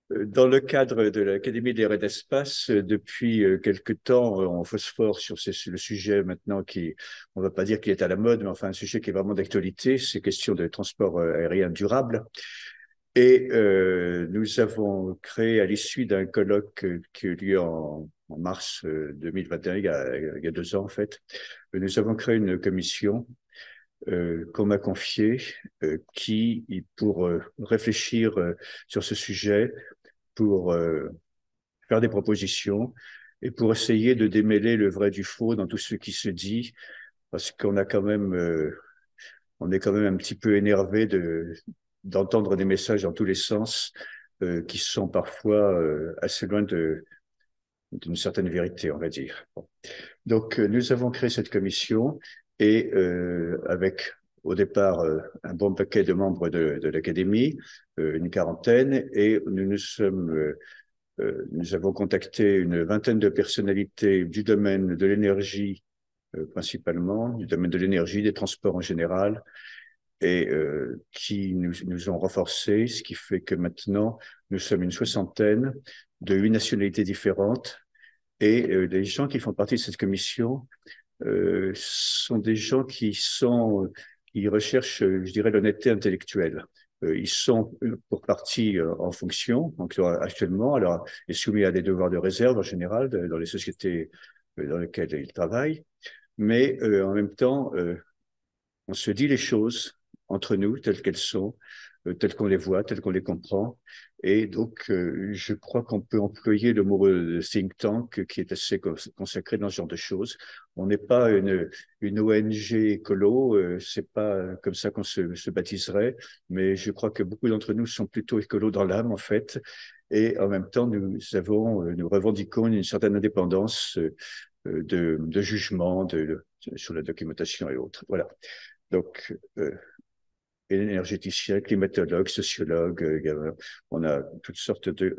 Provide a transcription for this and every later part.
Dans le cadre de l'Académie de l'air et d'espace, depuis quelque temps, on phosphore sur le sujet maintenant qui, on ne va pas dire qu'il est à la mode, mais enfin un sujet qui est vraiment d'actualité, c'est question de transport aérien durable. Et nous avons créé, à l'issue d'un colloque qui a eu lieu en mars 2021, il y a 2 ans en fait, nous avons créé une commission qu'on m'a confiée qui, pour réfléchir sur ce sujet, pour faire des propositions et pour essayer de démêler le vrai du faux dans tout ce qui se dit, parce qu'on a quand même, on est quand même un petit peu énervé d'entendre des messages dans tous les sens qui sont parfois assez loin d'une certaine vérité, on va dire. Bon. Donc, nous avons créé cette commission et avec au départ un bon paquet de membres de l'Académie, une quarantaine, et nous avons contacté une vingtaine de personnalités du domaine de l'énergie principalement, du domaine de l'énergie, des transports en général, et qui nous ont renforcés, ce qui fait que maintenant, nous sommes une soixantaine de 8 nationalités différentes, et les gens qui font partie de cette commission sont des gens qui recherchent, je dirais, l'honnêteté intellectuelle. Ils sont pour partie en fonction, donc actuellement, alors, et soumis à des devoirs de réserve en général dans les sociétés dans lesquelles ils travaillent, mais en même temps, on se dit les choses entre nous telles qu'elles sont, telles qu'on les voit, telles qu'on les comprend. Et donc, je crois qu'on peut employer le mot think tank qui est assez consacré dans ce genre de choses. On n'est pas une ONG écolo, c'est pas comme ça qu'on se baptiserait, mais je crois que beaucoup d'entre nous sont plutôt écolos dans l'âme, en fait. Et en même temps, nous revendiquons une certaine indépendance de jugement sur la documentation et autres. Voilà. Donc, énergéticien, climatologue, sociologue, on a toutes sortes de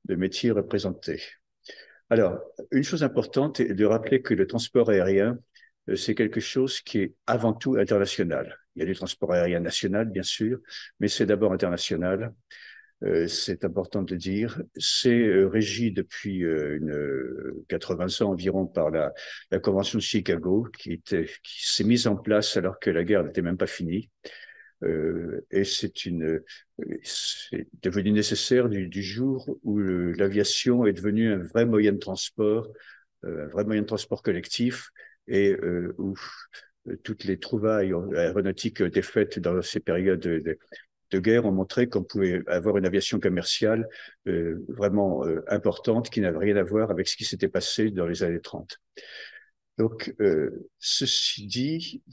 métiers représentés. Alors, une chose importante est de rappeler que le transport aérien, c'est quelque chose qui est avant tout international. Il y a du transport aérien national, bien sûr, mais c'est d'abord international. C'est important de le dire. C'est régi depuis 80 ans environ par la Convention de Chicago, qui s'est mise en place alors que la guerre n'était même pas finie. Et c'est devenu nécessaire du jour où l'aviation est devenue un vrai moyen de transport, un vrai moyen de transport collectif, et où toutes les trouvailles aéronautiques étaient faites dans ces périodes de guerre ont montré qu'on pouvait avoir une aviation commerciale vraiment importante qui n'avait rien à voir avec ce qui s'était passé dans les années 30. Donc, ceci dit,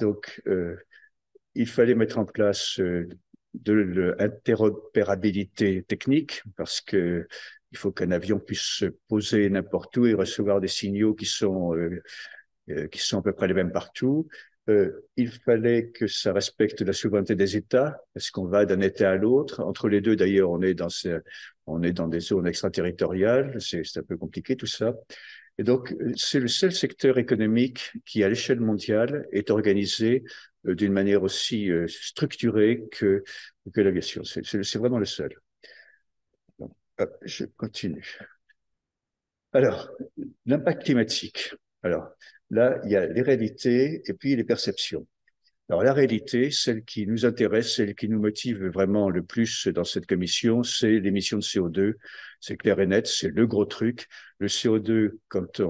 il fallait mettre en place de l'interopérabilité technique parce que il faut qu'un avion puisse se poser n'importe où et recevoir des signaux qui sont à peu près les mêmes partout. Il fallait que ça respecte la souveraineté des États, parce qu'on va d'un État à l'autre. Entre les deux, d'ailleurs, on est dans des zones extraterritoriales. C'est un peu compliqué tout ça. Et donc, c'est le seul secteur économique qui, à l'échelle mondiale, est organisé d'une manière aussi structurée que l'aviation. C'est vraiment le seul. Donc, je continue. Alors, l'impact climatique. Alors, là, il y a les réalités et puis les perceptions. Alors, la réalité, celle qui nous intéresse, celle qui nous motive vraiment le plus dans cette commission, c'est l'émission de CO2. C'est clair et net, c'est le gros truc. Le CO2, quand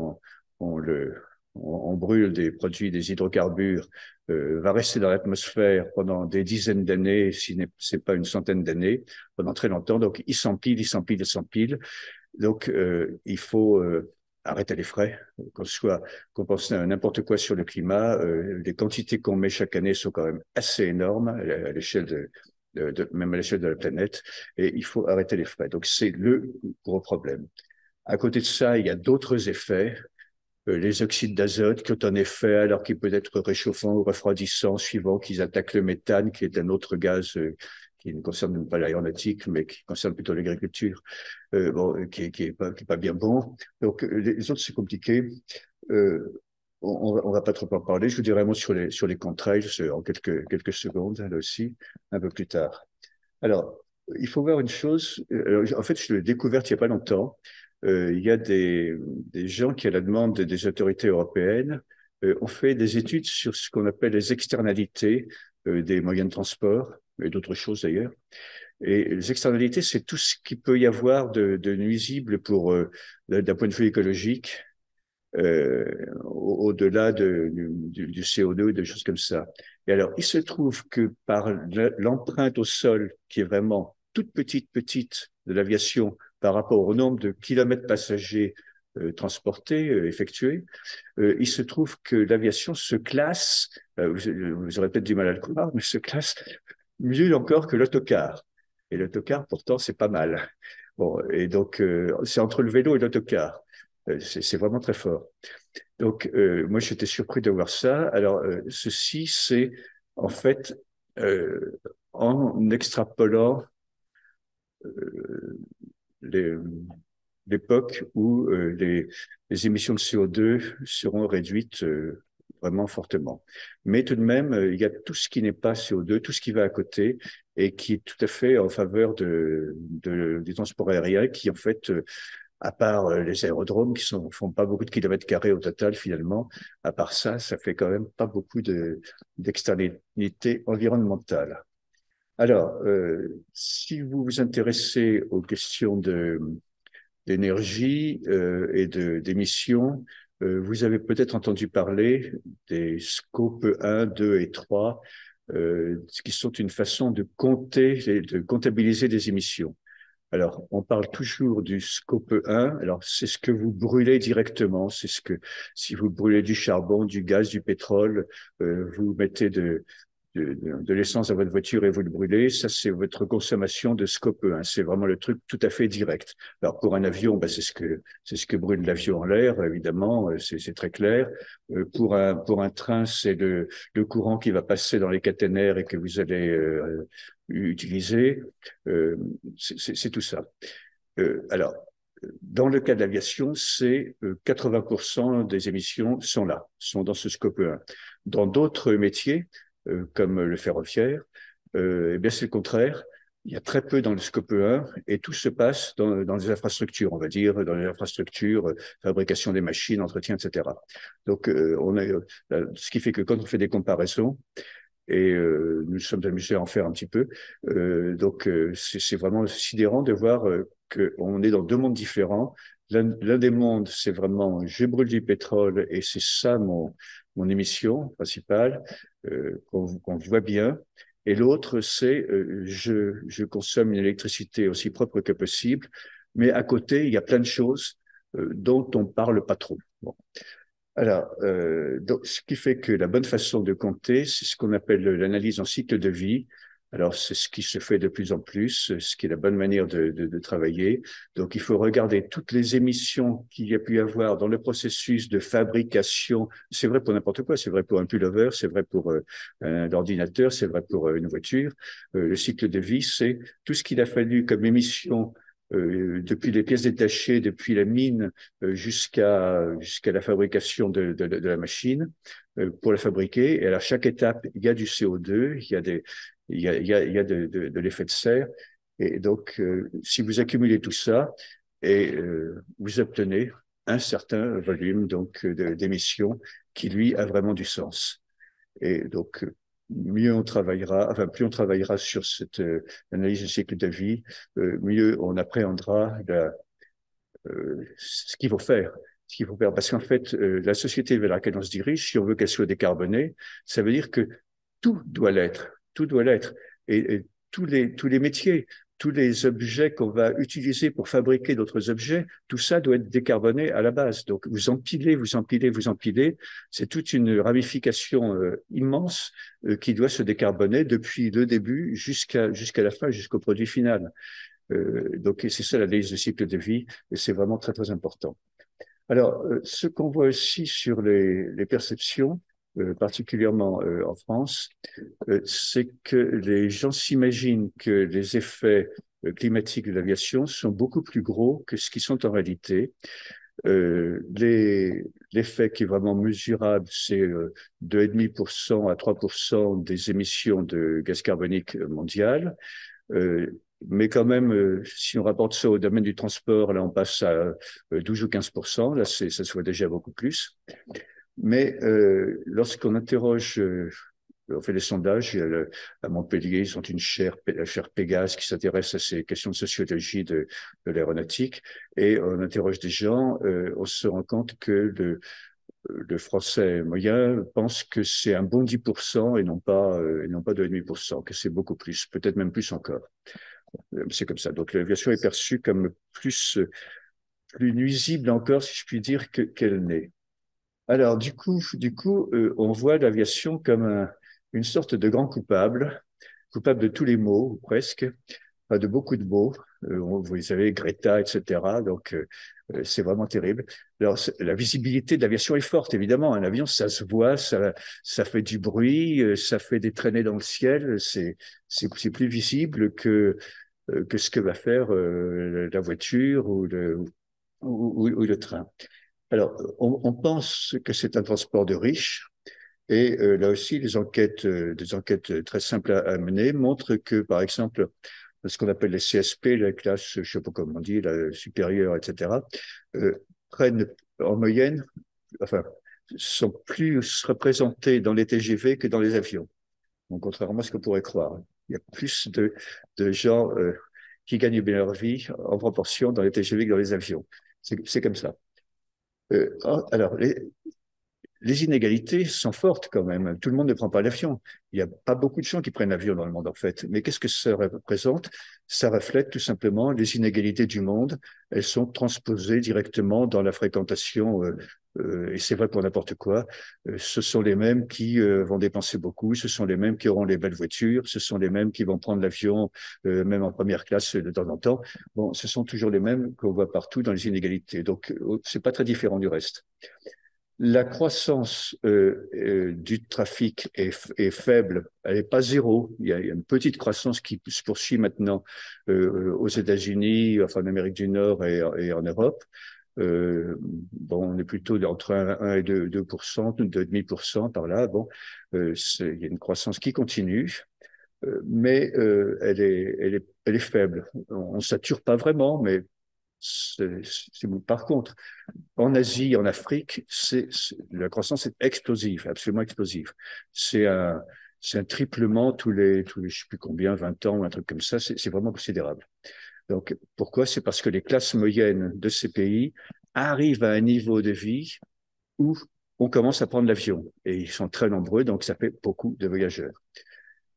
on le, on brûle des produits, des hydrocarbures, va rester dans l'atmosphère pendant des dizaines d'années, si ce n'est pas une centaine d'années, pendant très longtemps. Donc, il s'empile, il s'empile, il s'empile. Donc, il faut arrêter les frais, qu'on pense à n'importe quoi sur le climat. Les quantités qu'on met chaque année sont quand même assez énormes à l'échelle même à l'échelle de la planète, et il faut arrêter les frais. Donc, c'est le gros problème. À côté de ça, il y a d'autres effets. Les oxydes d'azote qui ont un effet alors qu'il peut être réchauffant ou refroidissant suivant qu'ils attaquent le méthane, qui est un autre gaz qui ne concerne pas l'aéronautique, mais qui concerne plutôt l'agriculture, bon, qui est pas bien bon. Donc, les autres, c'est compliqué. Euh, on va pas trop en parler. Je vous dirai un mot sur les contrails en quelques secondes, là aussi, un peu plus tard. Alors, il faut voir une chose. En fait, je l'ai découverte il n'y a pas longtemps. Il y a des gens qui, à la demande des autorités européennes, ont fait des études sur ce qu'on appelle les externalités des moyens de transport et d'autres choses d'ailleurs. Et les externalités, c'est tout ce qui peut y avoir de nuisible pour d'un point de vue écologique, au-delà du CO2, des choses comme ça. Et alors, il se trouve que par l'empreinte au sol, qui est vraiment toute petite de l'aviation par rapport au nombre de kilomètres passagers transportés, effectués, il se trouve que l'aviation se classe, vous aurez peut-être du mal à le croire, mais se classe mieux encore que l'autocar. Et l'autocar, pourtant, c'est pas mal. Bon, et donc, c'est entre le vélo et l'autocar. C'est vraiment très fort. Donc, moi, j'étais surpris de voir ça. Alors, ceci, c'est en fait euh, en extrapolant euh, les- l'époque où les émissions de CO2 seront réduites vraiment fortement. Mais tout de même, il y a tout ce qui n'est pas CO2, tout ce qui va à côté et qui est tout à fait en faveur des transports aériens qui, en fait, à part les aérodromes qui font pas beaucoup de kilomètres carrés au total finalement, à part ça, ça fait quand même pas beaucoup d'externalités environnementales. Alors, si vous vous intéressez aux questions d'énergie et d'émissions, vous avez peut-être entendu parler des scopes 1, 2 et 3, qui sont une façon de compter, de comptabiliser des émissions. Alors, on parle toujours du scope 1. Alors, c'est ce que vous brûlez directement. C'est ce que, si vous brûlez du charbon, du gaz, du pétrole, vous mettez de l'essence dans votre voiture et vous le brûlez, ça, c'est votre consommation de scope 1. C'est vraiment le truc tout à fait direct. Alors, pour un avion, ben, c'est ce que brûle l'avion en l'air, évidemment, c'est très clair. Pour un train, c'est le courant qui va passer dans les caténaires et que vous allez utiliser. Euh, c'est tout ça. Alors, dans le cas de l'aviation, c'est 80% des émissions sont là, sont dans ce scope 1. Dans d'autres métiers, comme le ferroviaire, eh bien c'est le contraire. Il y a très peu dans le scope 1 et tout se passe dans les infrastructures, on va dire, dans les infrastructures, fabrication des machines, entretien, etc. Donc, ce qui fait que quand on fait des comparaisons, et nous sommes amusés à en faire un petit peu. Donc, c'est vraiment sidérant de voir qu'on est dans deux mondes différents. L'un des mondes, c'est vraiment je brûle du pétrole et c'est ça mon émission principale qu'on voit bien. Et l'autre, c'est je consomme une électricité aussi propre que possible, mais à côté, il y a plein de choses dont on parle pas trop. Bon. Alors, donc, ce qui fait que la bonne façon de compter, c'est ce qu'on appelle l'analyse en cycle de vie. Alors, c'est ce qui se fait de plus en plus, ce qui est la bonne manière de travailler. Donc, il faut regarder toutes les émissions qu'il y a pu y avoir dans le processus de fabrication. C'est vrai pour n'importe quoi. C'est vrai pour un pullover, c'est vrai pour un ordinateur, c'est vrai pour une voiture. Le cycle de vie, c'est tout ce qu'il a fallu comme émission depuis les pièces détachées, depuis la mine jusqu'à la fabrication de la machine pour la fabriquer. Et à chaque étape, il y a du CO2, il y a de l'effet de serre. Et donc, si vous accumulez tout ça, et vous obtenez un certain volume donc d'émissions qui lui a vraiment du sens. Et donc, mieux on travaillera, enfin, plus on travaillera sur cette analyse du cycle de vie, mieux on appréhendra ce qu'il faut faire. Ce qu'il faut faire. Parce qu'en fait, la société vers laquelle on se dirige, si on veut qu'elle soit décarbonée, ça veut dire que tout doit l'être. Tout doit l'être. Et tous les métiers, tous les objets qu'on va utiliser pour fabriquer d'autres objets, tout ça doit être décarboné à la base. Donc, vous empilez, vous empilez, vous empilez. C'est toute une ramification immense qui doit se décarboner depuis le début jusqu'à la fin, jusqu'au produit final. Donc, c'est ça l'analyse de cycle de vie, et c'est vraiment très, très important. Alors, ce qu'on voit aussi sur les perceptions, particulièrement en France, c'est que les gens s'imaginent que les effets climatiques de l'aviation sont beaucoup plus gros que ce qu'ils sont en réalité. L'effet qui est vraiment mesurable, c'est 2,5% à 3% des émissions de gaz carbonique mondiales. mais quand même, si on rapporte ça au domaine du transport, là, on passe à 12 ou 15%. Là, ça se voit déjà beaucoup plus. Mais lorsqu'on interroge, on fait des sondages, à Montpellier, ils ont une chaire, la chaire Pégase, qui s'intéresse à ces questions de sociologie de l'aéronautique. Et on interroge des gens, on se rend compte que le français moyen pense que c'est un bon 10% et non pas 2,5%, que c'est beaucoup plus, peut-être même plus encore. C'est comme ça. Donc l'aviation est perçue comme plus nuisible encore, si je puis dire, qu'elle n'est. Alors on voit l'aviation comme une sorte de grand coupable, coupable de tous les maux, presque, enfin, de beaucoup de maux. Vous savez, Greta, etc. Donc, c'est vraiment terrible. Alors, la visibilité de l'aviation est forte, évidemment. Un avion, ça se voit, ça fait du bruit, ça fait des traînées dans le ciel. C'est plus visible que ce que va faire la voiture ou le train. Alors, on pense que c'est un transport de riches, et là aussi, des enquêtes très simples à mener montrent que, par exemple, ce qu'on appelle les CSP, la classe, je ne sais pas comment on dit, la supérieure, etc., prennent en moyenne, enfin, sont plus représentés dans les TGV que dans les avions. Donc, contrairement à ce qu'on pourrait croire, il y a plus de gens qui gagnent bien leur vie en proportion dans les TGV que dans les avions. C'est comme ça. Alors, les inégalités sont fortes quand même. Tout le monde ne prend pas l'avion. Il n'y a pas beaucoup de gens qui prennent l'avion dans le monde, en fait. Mais qu'est-ce que ça représente? Ça reflète tout simplement les inégalités du monde. Elles sont transposées directement dans la fréquentation. Et c'est vrai pour n'importe quoi. Ce sont les mêmes qui vont dépenser beaucoup. Ce sont les mêmes qui auront les belles voitures. Ce sont les mêmes qui vont prendre l'avion, même en première classe de temps en temps. Bon, ce sont toujours les mêmes qu'on voit partout dans les inégalités. Donc, c'est pas très différent du reste. La croissance du trafic est faible, elle n'est pas zéro. Il y a une petite croissance qui se poursuit maintenant aux États-Unis, enfin en Amérique du Nord et en Europe. Bon, on est plutôt entre 1 et 2%, 2,5% par là. Bon, il y a une croissance qui continue, mais elle est faible. On ne sature pas vraiment, mais par contre, en Asie, en Afrique, la croissance est explosive, absolument explosive. C'est un, c'est un triplement je sais plus combien, 20 ans, un truc comme ça. C'est vraiment considérable. Donc, pourquoi? C'est parce que les classes moyennes de ces pays arrivent à un niveau de vie où on commence à prendre l'avion. Et ils sont très nombreux, donc ça fait beaucoup de voyageurs.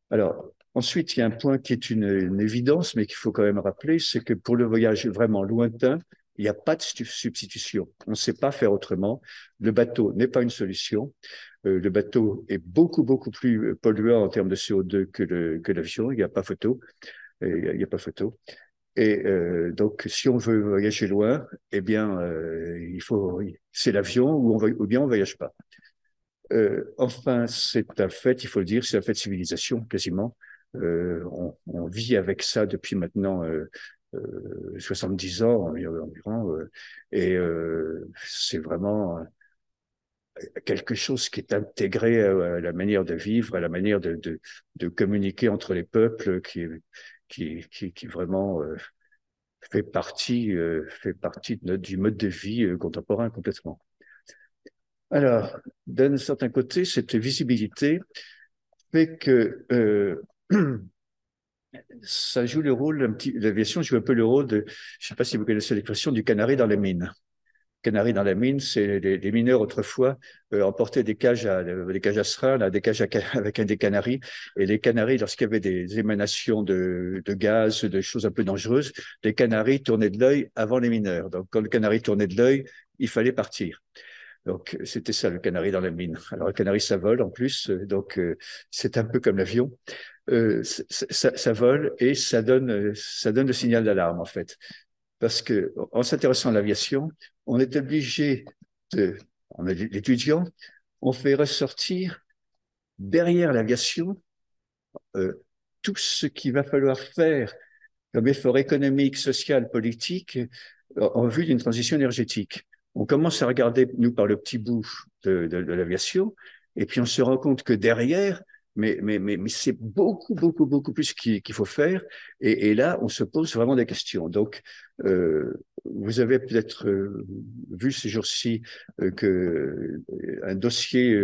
Alors, ensuite, il y a un point qui est une évidence, mais qu'il faut quand même rappeler, c'est que pour le voyage vraiment lointain, il n'y a pas de substitution. On ne sait pas faire autrement. Le bateau n'est pas une solution. Le bateau est beaucoup plus polluant en termes de CO2 que l'avion. Il n'y a pas photo. Il n'y a pas photo. Et donc, si on veut voyager loin, eh bien, c'est l'avion ou bien on ne voyage pas. Enfin, c'est un fait, il faut le dire, c'est un fait de civilisation, quasiment. On vit avec ça depuis maintenant 70 ans environ, et c'est vraiment quelque chose qui est intégré à la manière de vivre, à la manière de communiquer entre les peuples, qui vraiment fait partie du mode de vie contemporain complètement. Alors, d'un certain côté, cette visibilité fait que ça joue le rôle, l'aviation joue un peu le rôle je ne sais pas si vous connaissez l'expression du canari dans la mine. Canari dans la mine, c'est les mineurs autrefois emportaient des cages à serin, là, des cages avec des canaris. Et les canaris, lorsqu'il y avait des émanations de gaz, de choses un peu dangereuses, les canaris tournaient de l'œil avant les mineurs. Donc, quand le canari tournait de l'œil, il fallait partir. Donc, c'était ça, le canari dans la mine. Alors, le canari, ça vole en plus, donc c'est un peu comme l'avion. Ça vole et ça donne le signal d'alarme, en fait. Parce que en s'intéressant à l'aviation, on est obligé on est l'étudiant, on fait ressortir derrière l'aviation euh, tout ce qu'il va falloir faire comme effort économique, social, politique en vue d'une transition énergétique. On commence à regarder, nous, par le petit bout de l'aviation, et puis on se rend compte que derrière, mais c'est beaucoup, beaucoup, beaucoup plus qu'il faut faire. Et là, on se pose vraiment des questions. Donc, vous avez peut-être vu ces jours-ci que un dossier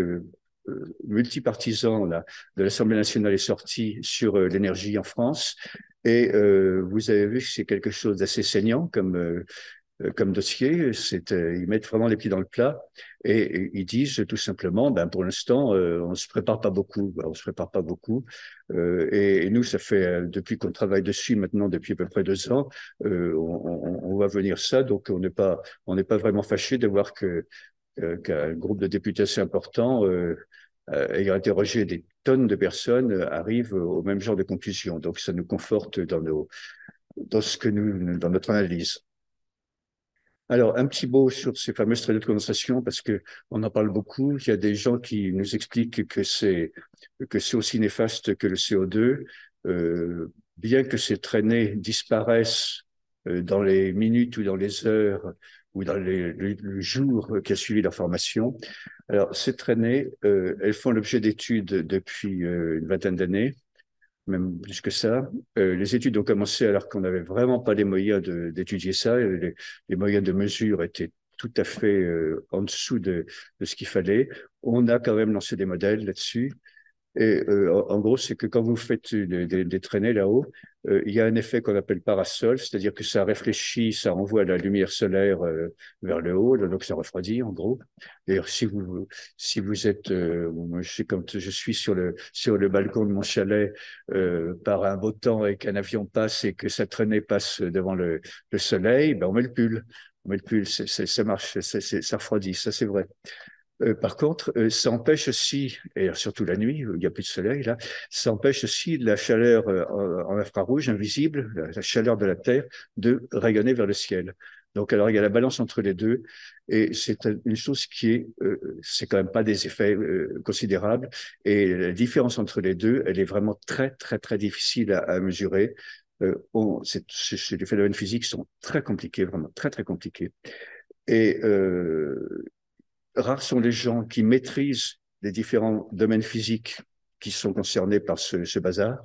multipartisan là, de l'Assemblée nationale est sorti sur l'énergie en France. Et vous avez vu que c'est quelque chose d'assez saignant comme dossier. Ils mettent vraiment les pieds dans le plat et ils disent tout simplement, ben, pour l'instant, on se prépare pas beaucoup. On se prépare pas beaucoup. Et nous, ça fait depuis qu'on travaille dessus maintenant depuis à peu près 2 ans, on va venir ça. Donc on n'est pas vraiment fâché de voir qu'un groupe de députés assez important, ayant interrogé des tonnes de personnes, arrive au même genre de conclusion. Donc ça nous conforte dans notre analyse. Alors, un petit mot sur ces fameuses traînées de condensation, parce que on en parle beaucoup. Il y a des gens qui nous expliquent que c'est aussi néfaste que le CO2. Bien que ces traînées disparaissent dans les minutes ou dans les heures ou dans le jour qui a suivi la formation. Alors, ces traînées, elles font l'objet d'études depuis une vingtaine d'années, même plus que ça. Les études ont commencé alors qu'on n'avait vraiment pas les moyens d'étudier ça. Les moyens de mesure étaient tout à fait en dessous de ce qu'il fallait. On a quand même lancé des modèles là-dessus. Et en gros, c'est que quand vous faites des traînées là-haut, il y a un effet qu'on appelle parasol, c'est-à-dire que ça réfléchit, ça renvoie la lumière solaire vers le haut, donc ça refroidit en gros. D'ailleurs, si vous êtes, moi, quand je suis sur le balcon de mon chalet par un beau temps et qu'un avion passe et que sa traînée passe devant le soleil, ben on met le pull. On met le pull, ça marche, ça refroidit, ça c'est vrai. Par contre, ça empêche aussi, et surtout la nuit, où il n'y a plus de soleil, là, ça empêche aussi la chaleur en infrarouge, invisible, la chaleur de la Terre, de rayonner vers le ciel. Donc, alors, il y a la balance entre les deux, et c'est une chose c'est quand même pas des effets considérables, et la différence entre les deux, elle est vraiment très, très, très difficile à mesurer. Les phénomènes physiques sont très compliqués, vraiment très, très compliqués. Et rares sont les gens qui maîtrisent les différents domaines physiques qui sont concernés par ce bazar.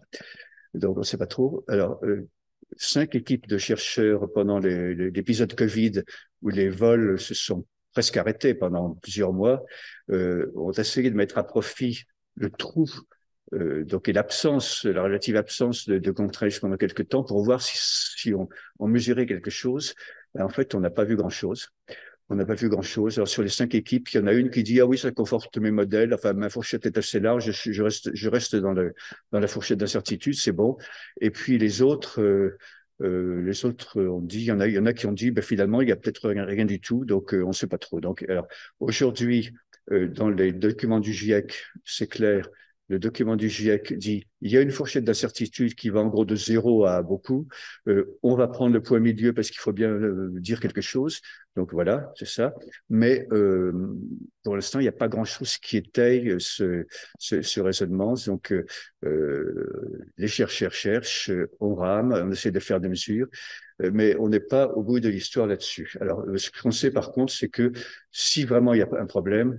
Donc, on ne sait pas trop. Alors, 5 équipes de chercheurs pendant l'épisode Covid, où les vols se sont presque arrêtés pendant plusieurs mois, ont essayé de mettre à profit le trou donc, et la relative absence de contraintes pendant quelques temps pour voir si on mesurait quelque chose. Ben, en fait, on n'a pas vu grand-chose. On n'a pas vu grand-chose. Alors, sur les 5 équipes, il y en a une qui dit, ah oui, ça conforte mes modèles. Enfin, ma fourchette est assez large. Je reste dans la fourchette d'incertitude. C'est bon. Et puis, les autres ont dit, il y en a qui ont dit, ben, finalement, il y a peut-être rien du tout. Donc, on ne sait pas trop. Donc, alors, aujourd'hui, dans les documents du GIEC, c'est clair. Le document du GIEC dit il y a une fourchette d'incertitude qui va en gros de 0 à beaucoup. On va prendre le point milieu parce qu'il faut bien dire quelque chose. Donc voilà, c'est ça. Mais pour l'instant, il n'y a pas grand-chose qui étaye ce raisonnement. Donc les chercheurs cherchent, on rame, on essaie de faire des mesures, mais on n'est pas au bout de l'histoire là-dessus. Alors ce qu'on sait par contre, c'est que si vraiment il y a un problème,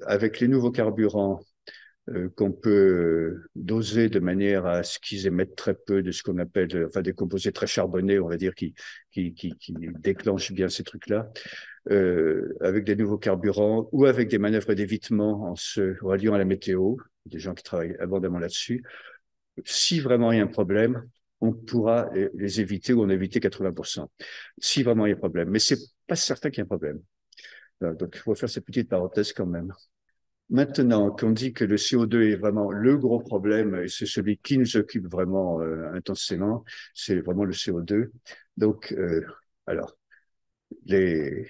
avec les nouveaux carburants qu'on peut doser de manière à ce qu'ils émettent très peu de ce qu'on appelle, enfin des composés très charbonnés, on va dire, qui déclenchent bien ces trucs-là, avec des nouveaux carburants ou avec des manœuvres d'évitement en se ralliant à la météo, des gens qui travaillent abondamment là-dessus. Si vraiment il y a un problème, on pourra les éviter ou en éviter 80%. Si vraiment il y a un problème. Mais c'est pas certain qu'il y ait un problème. Donc, il faut faire cette petite parenthèse quand même. Maintenant qu'on dit que le CO2 est vraiment le gros problème, et c'est celui qui nous occupe vraiment intensément, c'est vraiment le CO2. Donc, alors, les,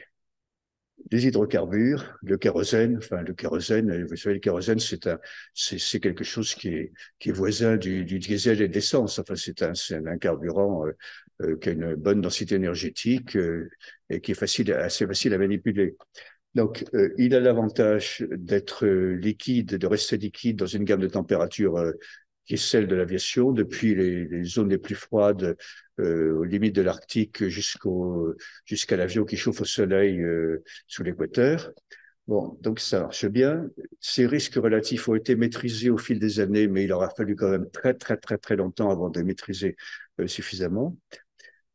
les hydrocarbures, le kérosène, vous savez, le kérosène, c'est quelque chose qui est voisin du diesel et de l'essence. Enfin, c'est un carburant qui a une bonne densité énergétique et qui est assez facile à manipuler. Donc, il a l'avantage d'être liquide, de rester liquide dans une gamme de température qui est celle de l'aviation, depuis les zones les plus froides, aux limites de l'Arctique, jusqu'à l'avion qui chauffe au soleil sous l'équateur. Bon, donc ça marche bien. Ces risques relatifs ont été maîtrisés au fil des années, mais il aura fallu quand même très, très, très, très longtemps avant de les maîtriser suffisamment.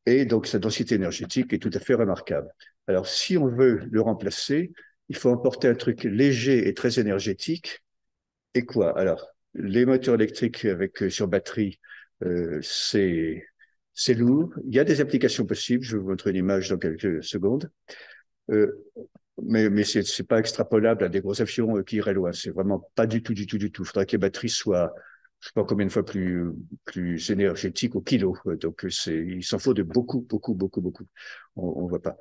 Et donc, sa densité énergétique est tout à fait remarquable. Alors, si on veut le remplacer, il faut emporter un truc léger et très énergétique. Et quoi? Alors, les moteurs électriques avec sur batterie, c'est lourd. Il y a des applications possibles. Je vais vous montrer une image dans quelques secondes. Euh, mais c'est pas extrapolable à des gros avions qui iraient loin. C'est vraiment pas du tout, du tout, du tout. Il faudrait que les batteries soient, je sais pas combien de fois plus énergétiques au kilo. Donc, il s'en faut de beaucoup, beaucoup, beaucoup, beaucoup. On voit pas.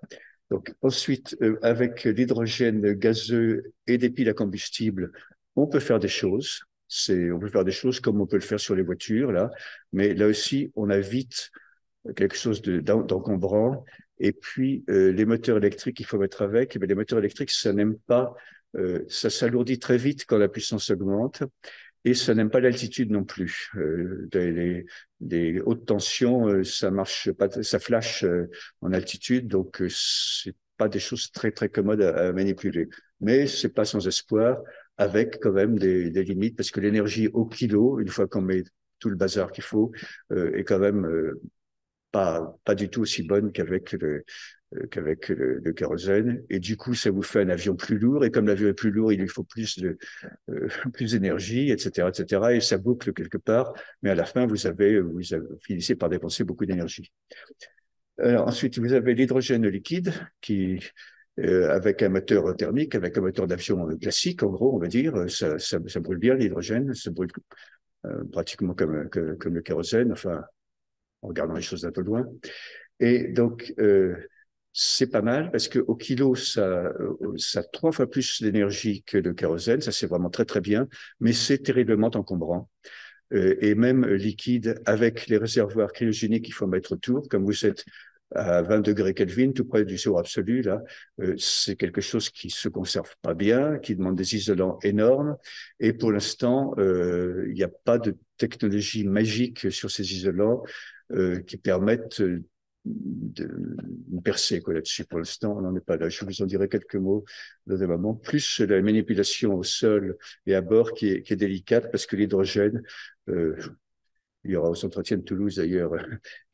Donc, ensuite, avec l'hydrogène gazeux et des piles à combustible, on peut faire des choses. On peut faire des choses comme on peut le faire sur les voitures, là. Mais là aussi, on a vite quelque chose d'encombrant. Et puis, les moteurs électriques, il faut mettre avec. Mais les moteurs électriques, ça n'aime pas, ça s'alourdit très vite quand la puissance augmente. Et ça n'aime pas l'altitude non plus. Les hautes tensions, ça marche pas, ça flash en altitude, donc c'est pas des choses très très commodes à manipuler. Mais c'est pas sans espoir, avec quand même des limites, parce que l'énergie au kilo, une fois qu'on met tout le bazar qu'il faut, est quand même pas du tout aussi bonne qu'avec le kérosène. Et du coup, ça vous fait un avion plus lourd. Et comme l'avion est plus lourd, il lui faut plus d'énergie, etc., etc. Et ça boucle quelque part. Mais à la fin, vous finissez par dépenser beaucoup d'énergie. Alors ensuite, vous avez l'hydrogène liquide qui avec un moteur thermique, avec un moteur d'avion classique, en gros, on va dire, ça brûle bien l'hydrogène, ça brûle pratiquement comme le kérosène, enfin, en regardant les choses d'un peu loin. Et donc, c'est pas mal parce que au kilo, ça a 3 fois plus d'énergie que le kérosène. Ça, c'est vraiment très, très bien, mais c'est terriblement encombrant. Et même liquide, avec les réservoirs cryogéniques qu'il faut mettre autour, comme vous êtes à 20 degrés Kelvin, tout près du zéro absolu, là, c'est quelque chose qui se conserve pas bien, qui demande des isolants énormes. Et pour l'instant, il n'y a pas de technologie magique sur ces isolants qui permettent de percer là-dessus. Pour l'instant, on n'en est pas là. Je vous en dirai quelques mots dans un moment. Plus la manipulation au sol et à bord qui est délicate parce que l'hydrogène, euh, il y aura au Centre Étienne de Toulouse d'ailleurs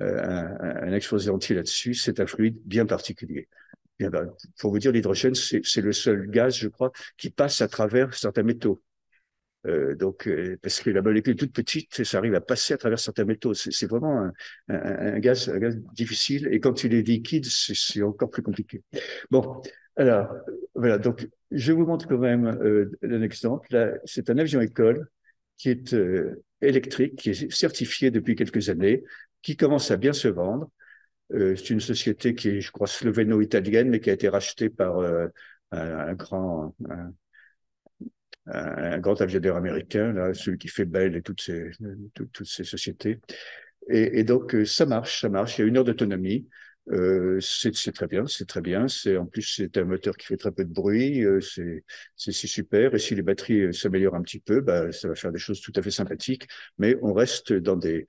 un exposé entier là-dessus. C'est un fluide bien particulier. Bien, ben, pour vous dire, l'hydrogène, c'est le seul gaz, je crois, qui passe à travers certains métaux. Parce que la molécule est toute petite, ça arrive à passer à travers certains métaux. C'est vraiment un gaz difficile. Et quand il est liquide, c'est encore plus compliqué. Bon, alors, voilà. Donc, je vous montre quand même un exemple. Là, c'est un avion école qui est électrique, qui est certifié depuis quelques années, qui commence à bien se vendre. C'est une société qui est, je crois, slovéno-italienne, mais qui a été rachetée par un grand, un grand avionneur américain, là, celui qui fait Bell et toutes ces sociétés. Et donc, ça marche, ça marche. Il y a 1 heure d'autonomie. C'est très bien, c'est très bien. En plus, c'est un moteur qui fait très peu de bruit. C'est super. Et si les batteries s'améliorent un petit peu, bah, ça va faire des choses tout à fait sympathiques. Mais on reste dans des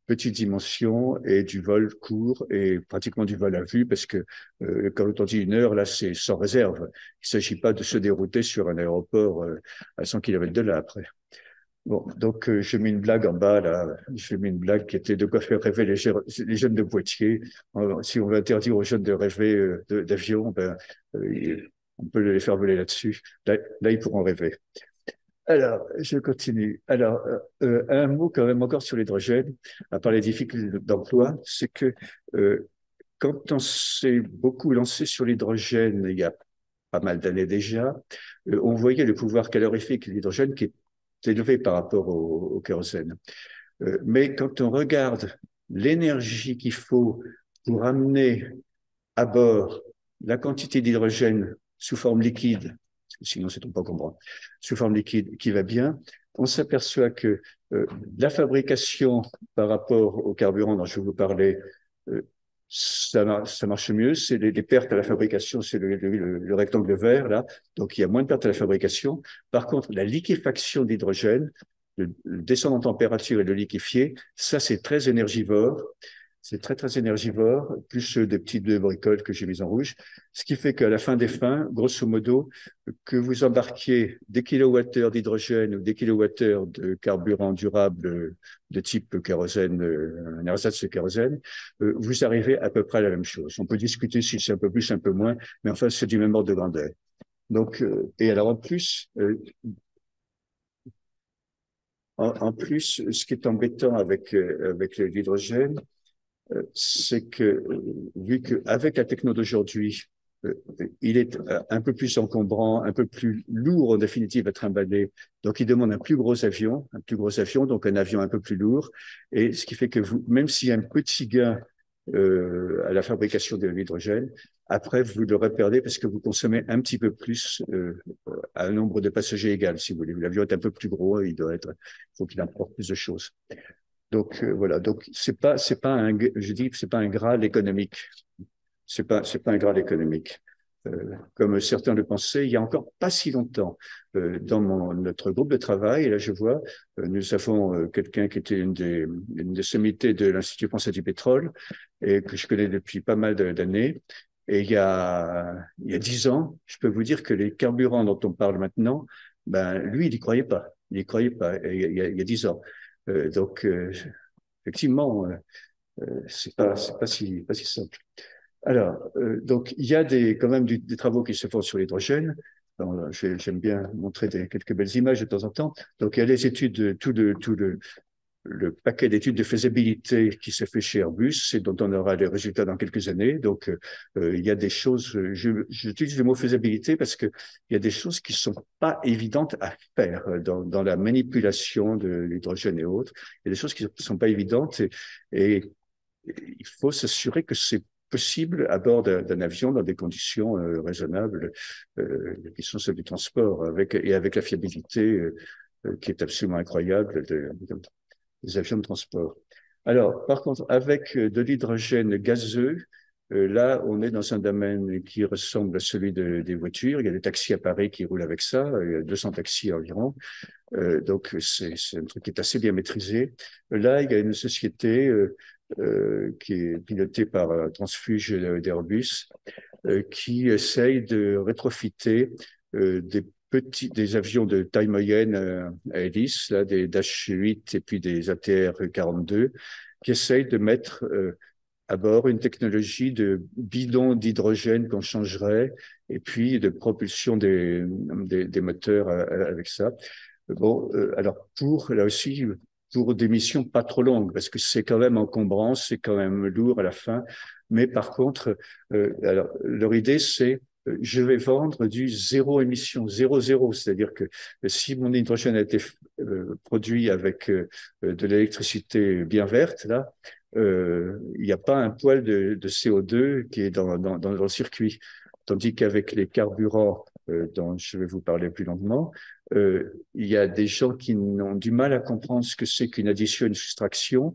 petites dimensions et du vol court et pratiquement du vol à vue parce que quand on dit 1 heure, là, c'est sans réserve. Il ne s'agit pas de se dérouter sur un aéroport à 100 km de là après. Bon, donc j'ai mis une blague en bas, là. J'ai mis une blague qui était de quoi faire rêver les jeunes de Poitiers. Si on veut interdire aux jeunes de rêver d'avion, ben, on peut les faire voler là-dessus. Là, ils pourront rêver. Alors, je continue. Alors, un mot quand même encore sur l'hydrogène, à part les difficultés d'emploi, c'est que quand on s'est beaucoup lancé sur l'hydrogène il y a pas mal d'années déjà, on voyait le pouvoir calorifique de l'hydrogène qui est élevé par rapport au kérosène. Mais quand on regarde l'énergie qu'il faut pour amener à bord la quantité d'hydrogène sous forme liquide, sinon c'est pas comprendre, sous forme liquide qui va bien, on s'aperçoit que la fabrication par rapport au carburant dont je vous parlais, ça marche mieux. C'est les pertes à la fabrication, c'est le rectangle vert là. Donc il y a moins de pertes à la fabrication. Par contre, la liquéfaction d'hydrogène, le descendre en température et le liquéfier, ça c'est très énergivore. C'est très, très énergivore, plus des petites bricoles que j'ai mises en rouge. Ce qui fait qu'à la fin des fins, grosso modo, que vous embarquiez des kilowattheures d'hydrogène ou des kilowattheures de carburant durable de type kérosène, un ersatz de kérosène, vous arrivez à peu près à la même chose. On peut discuter si c'est un peu plus, un peu moins, mais enfin, c'est du même ordre de grandeur. Donc, et alors en plus, en plus, ce qui est embêtant avec l'hydrogène, c'est que, vu qu'avec la techno d'aujourd'hui, euh, il est un peu plus encombrant, un peu plus lourd en définitive à trimballer. Donc, il demande un plus gros avion, donc un avion un peu plus lourd. Et ce qui fait que vous, même s'il y a un petit gain à la fabrication de l'hydrogène, après, vous le reperdez parce que vous consommez un petit peu plus à un nombre de passagers égal, si vous voulez. L'avion est un peu plus gros, il faut qu'il apporte plus de choses. Donc voilà, donc c'est pas un, je dis que c'est pas un Graal économique, c'est pas un Graal économique. Comme certains le pensaient, il y a encore pas si longtemps, dans notre groupe de travail, et là je vois, nous avons quelqu'un qui était une des sommités de l'Institut français du pétrole et que je connais depuis pas mal d'années. Et il y a 10 ans, je peux vous dire que les carburants dont on parle maintenant, ben lui, il y croyait pas, il y croyait pas. Il y a 10 ans. Donc effectivement, c'est pas si simple. Alors, donc, il y a quand même des travaux qui se font sur l'hydrogène. J'aime bien montrer quelques belles images de temps en temps. Donc, il y a les études, le paquet d'études de faisabilité qui se fait chez Airbus et dont on aura les résultats dans quelques années. Donc, il y a des choses, j'utilise le mot faisabilité parce que il y a des choses qui sont pas évidentes à faire dans la manipulation de l'hydrogène et autres. Il y a des choses qui sont pas évidentes et il faut s'assurer que c'est possible à bord d'un avion dans des conditions raisonnables qui sont celles du transport et avec la fiabilité qui est absolument incroyable des avions de transport. Alors, par contre, avec de l'hydrogène gazeux, là, on est dans un domaine qui ressemble à celui des voitures. Il y a des taxis à Paris qui roulent avec ça, il y a 200 taxis environ. Donc, c'est un truc qui est assez bien maîtrisé. Là, il y a une société qui est pilotée par Transfuge d'Airbus, qui essaye de rétrofiter des avions de taille moyenne à hélice, là, des Dash 8 et puis des ATR 42, qui essayent de mettre à bord une technologie de bidon d'hydrogène qu'on changerait et puis de propulsion des moteurs avec ça. Bon, alors là aussi, pour des missions pas trop longues, parce que c'est quand même encombrant, c'est quand même lourd à la fin. Mais par contre, alors, leur idée, c'est je vais vendre du zéro émission, zéro zéro, c'est-à-dire que si mon hydrogène a été produit avec de l'électricité bien verte, là, il n'y a pas un poil de CO2 qui est dans le circuit. Tandis qu'avec les carburants dont je vais vous parler plus longuement, il y a des gens qui ont du mal à comprendre ce que c'est qu'une addition, une soustraction,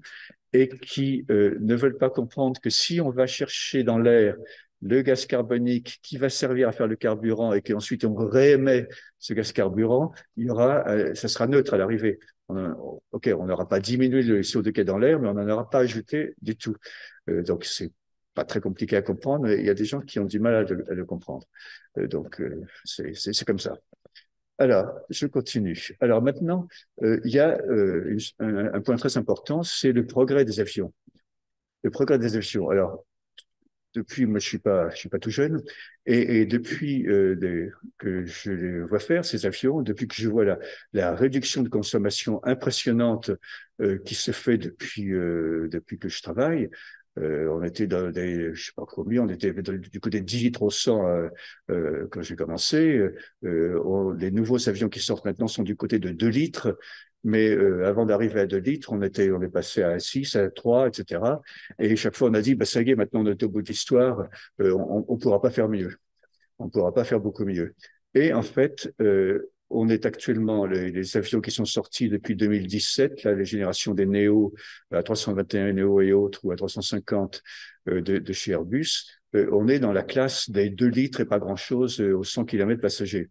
et qui ne veulent pas comprendre que si on va chercher dans l'air le gaz carbonique qui va servir à faire le carburant et qu'ensuite on réémet ce gaz carburant, ça sera neutre à l'arrivée. OK, on n'aura pas diminué le CO2 qui est dans l'air, mais on n'en aura pas ajouté du tout. Donc, c'est pas très compliqué à comprendre, mais il y a des gens qui ont du mal à le comprendre. Donc, c'est comme ça. Alors, je continue. Alors maintenant, il y a un point très important, c'est le progrès des avions. Le progrès des avions. Alors, depuis, moi, je suis pas tout jeune, et depuis que je les vois faire ces avions, depuis que je vois la réduction de consommation impressionnante qui se fait depuis que je travaille, on était dans je sais pas combien, on était du côté de 10 litres au 100 quand j'ai commencé. Les nouveaux avions qui sortent maintenant sont du côté de 2 litres. Mais avant d'arriver à 2 litres, on est passé à 6, à 3, etc. Et chaque fois, on a dit, bah, ça y est, maintenant, on est au bout de l'histoire, on pourra pas faire mieux. On pourra pas faire beaucoup mieux. Et en fait, on est actuellement les avions qui sont sortis depuis 2017, là, les générations des Neo, A321 Neo et autres, ou A350 de chez Airbus. On est dans la classe des 2 litres et pas grand-chose aux 100 km passagers.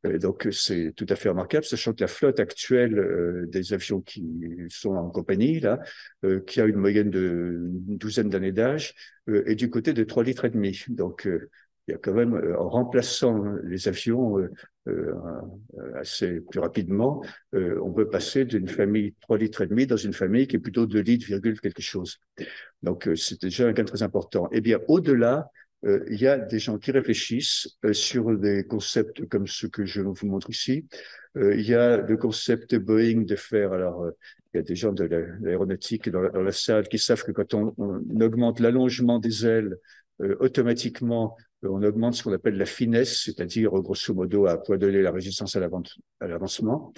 Donc, c'est tout à fait remarquable, sachant que la flotte actuelle des avions qui sont en compagnie, là, qui a une moyenne de une douzaine d'années d'âge, est du côté de 3 litres et demi. Donc, il y a quand même, en remplaçant les avions assez plus rapidement, on peut passer d'une famille 3 litres et demi dans une famille qui est plutôt 2 litres, virgule quelque chose. Donc, c'est déjà un gain très important. Eh bien, au-delà, il y a des gens qui réfléchissent sur des concepts comme ceux que je vous montre ici. Il y a le concept Boeing de faire, alors il y a des gens de l'aéronautique dans la salle qui savent que quand on augmente l'allongement des ailes, automatiquement, on augmente ce qu'on appelle la finesse, c'est-à-dire grosso modo à poids donné la résistance à l'avancement.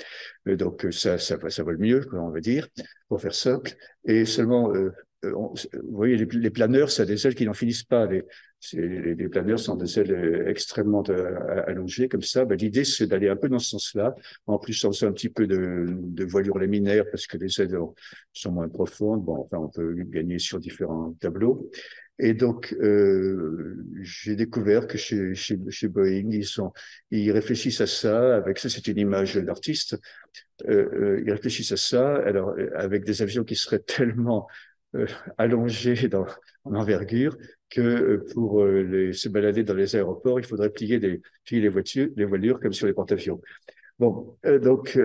Donc ça vole mieux, on va dire, pour faire simple. Et seulement, vous voyez, les planeurs, ça a des ailes qui n'en finissent pas. Les planeurs sont des ailes extrêmement allongées comme ça. Ben, l'idée, c'est d'aller un peu dans ce sens-là. En plus, on fait un petit peu de voilure laminaire parce que les ailes sont moins profondes. Bon, enfin, on peut gagner sur différents tableaux. Et donc, j'ai découvert que chez Boeing, ils réfléchissent à ça. Avec ça, c'est une image d'artiste. Ils réfléchissent à ça. Alors, avec des avions qui seraient tellement allongés en envergure que pour se balader dans les aéroports, il faudrait plier les voilures comme sur les porte-avions. Bon, donc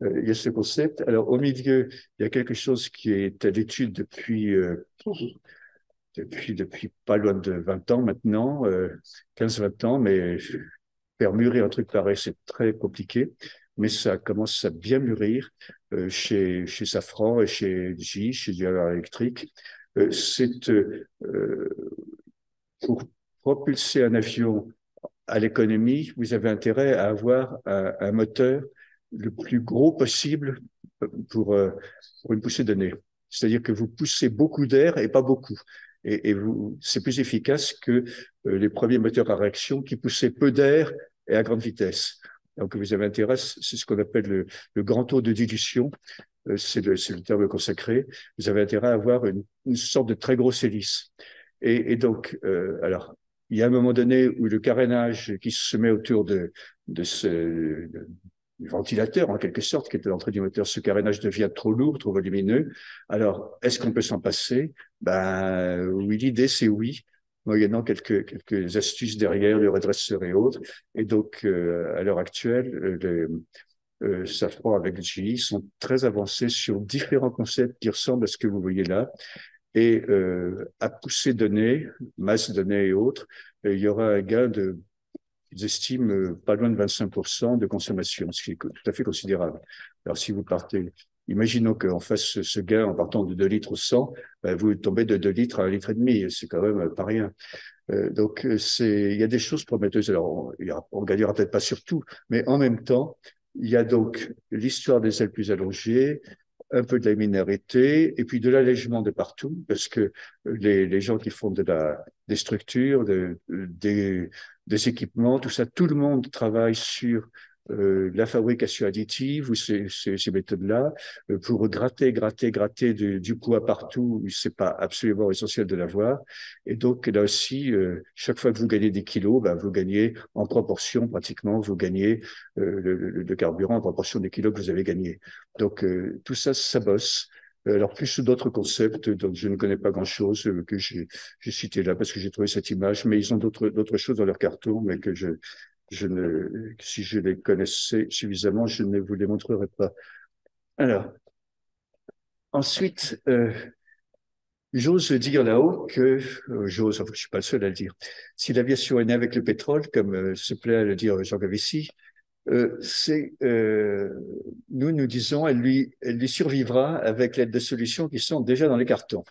il y a ce concept. Alors au milieu, il y a quelque chose qui est à l'étude depuis pas loin de 20 ans maintenant, 15-20 ans, mais faire mûrir un truc pareil, c'est très compliqué, mais ça commence à bien mûrir chez Safran et chez GE, chez General Electric. C'est pour propulser un avion à l'économie, vous avez intérêt à avoir un moteur le plus gros possible pour, euh, pour une poussée donnée. C'est-à-dire que vous poussez beaucoup d'air et pas beaucoup. Et c'est plus efficace que les premiers moteurs à réaction qui poussaient peu d'air et à grande vitesse. Donc, vous avez intérêt, c'est ce qu'on appelle le grand taux de dilution, c'est le terme consacré. Vous avez intérêt à avoir une sorte de très grosse hélice. Et donc, alors, il y a un moment donné où le carénage qui se met autour de ce du ventilateur, en quelque sorte, qui est à l'entrée du moteur, ce carénage devient trop lourd, trop volumineux. Alors, est-ce qu'on peut s'en passer? Ben, oui, l'idée, c'est oui, moyennant quelques astuces derrière, le redresseur et autres. Et donc, à l'heure actuelle, Safran avec GE sont très avancés sur différents concepts qui ressemblent à ce que vous voyez là. Et à pousser données, masse données et autres, il y aura un gain de, ils estiment, pas loin de 25% de consommation, ce qui est tout à fait considérable. Alors, si vous partez, imaginons qu'on fasse ce gain en partant de 2 litres au 100, ben, vous tombez de 2 litres à 1 litre et demi. C'est quand même pas rien. Donc, il y a des choses prometteuses. Alors, on gagnera peut-être pas sur tout, mais en même temps, il y a donc l'histoire des ailes plus allongées, un peu de la minéralité et puis de l'allègement de partout, parce que les gens qui font des structures, des équipements, tout ça, tout le monde travaille sur la fabrication additive ou ces méthodes-là pour gratter du poids partout. C'est pas absolument essentiel de l'avoir. Et donc là aussi, chaque fois que vous gagnez des kilos, ben, vous gagnez en proportion pratiquement, vous gagnez le carburant en proportion des kilos que vous avez gagnés. Donc tout ça, ça bosse. Alors plus sous d'autres concepts dont je ne connais pas grand-chose que j'ai cité là parce que j'ai trouvé cette image, mais ils ont d'autres choses dans leur carton, mais que si je les connaissais suffisamment, je ne vous les montrerai pas. Alors ensuite, j'ose dire là-haut que j'ose, enfin je suis pas le seul à le dire. Si l'aviation est née avec le pétrole, comme se plaît à le dire Jean Gavici, nous disons, elle lui survivra avec l'aide de solutions qui sont déjà dans les cartons.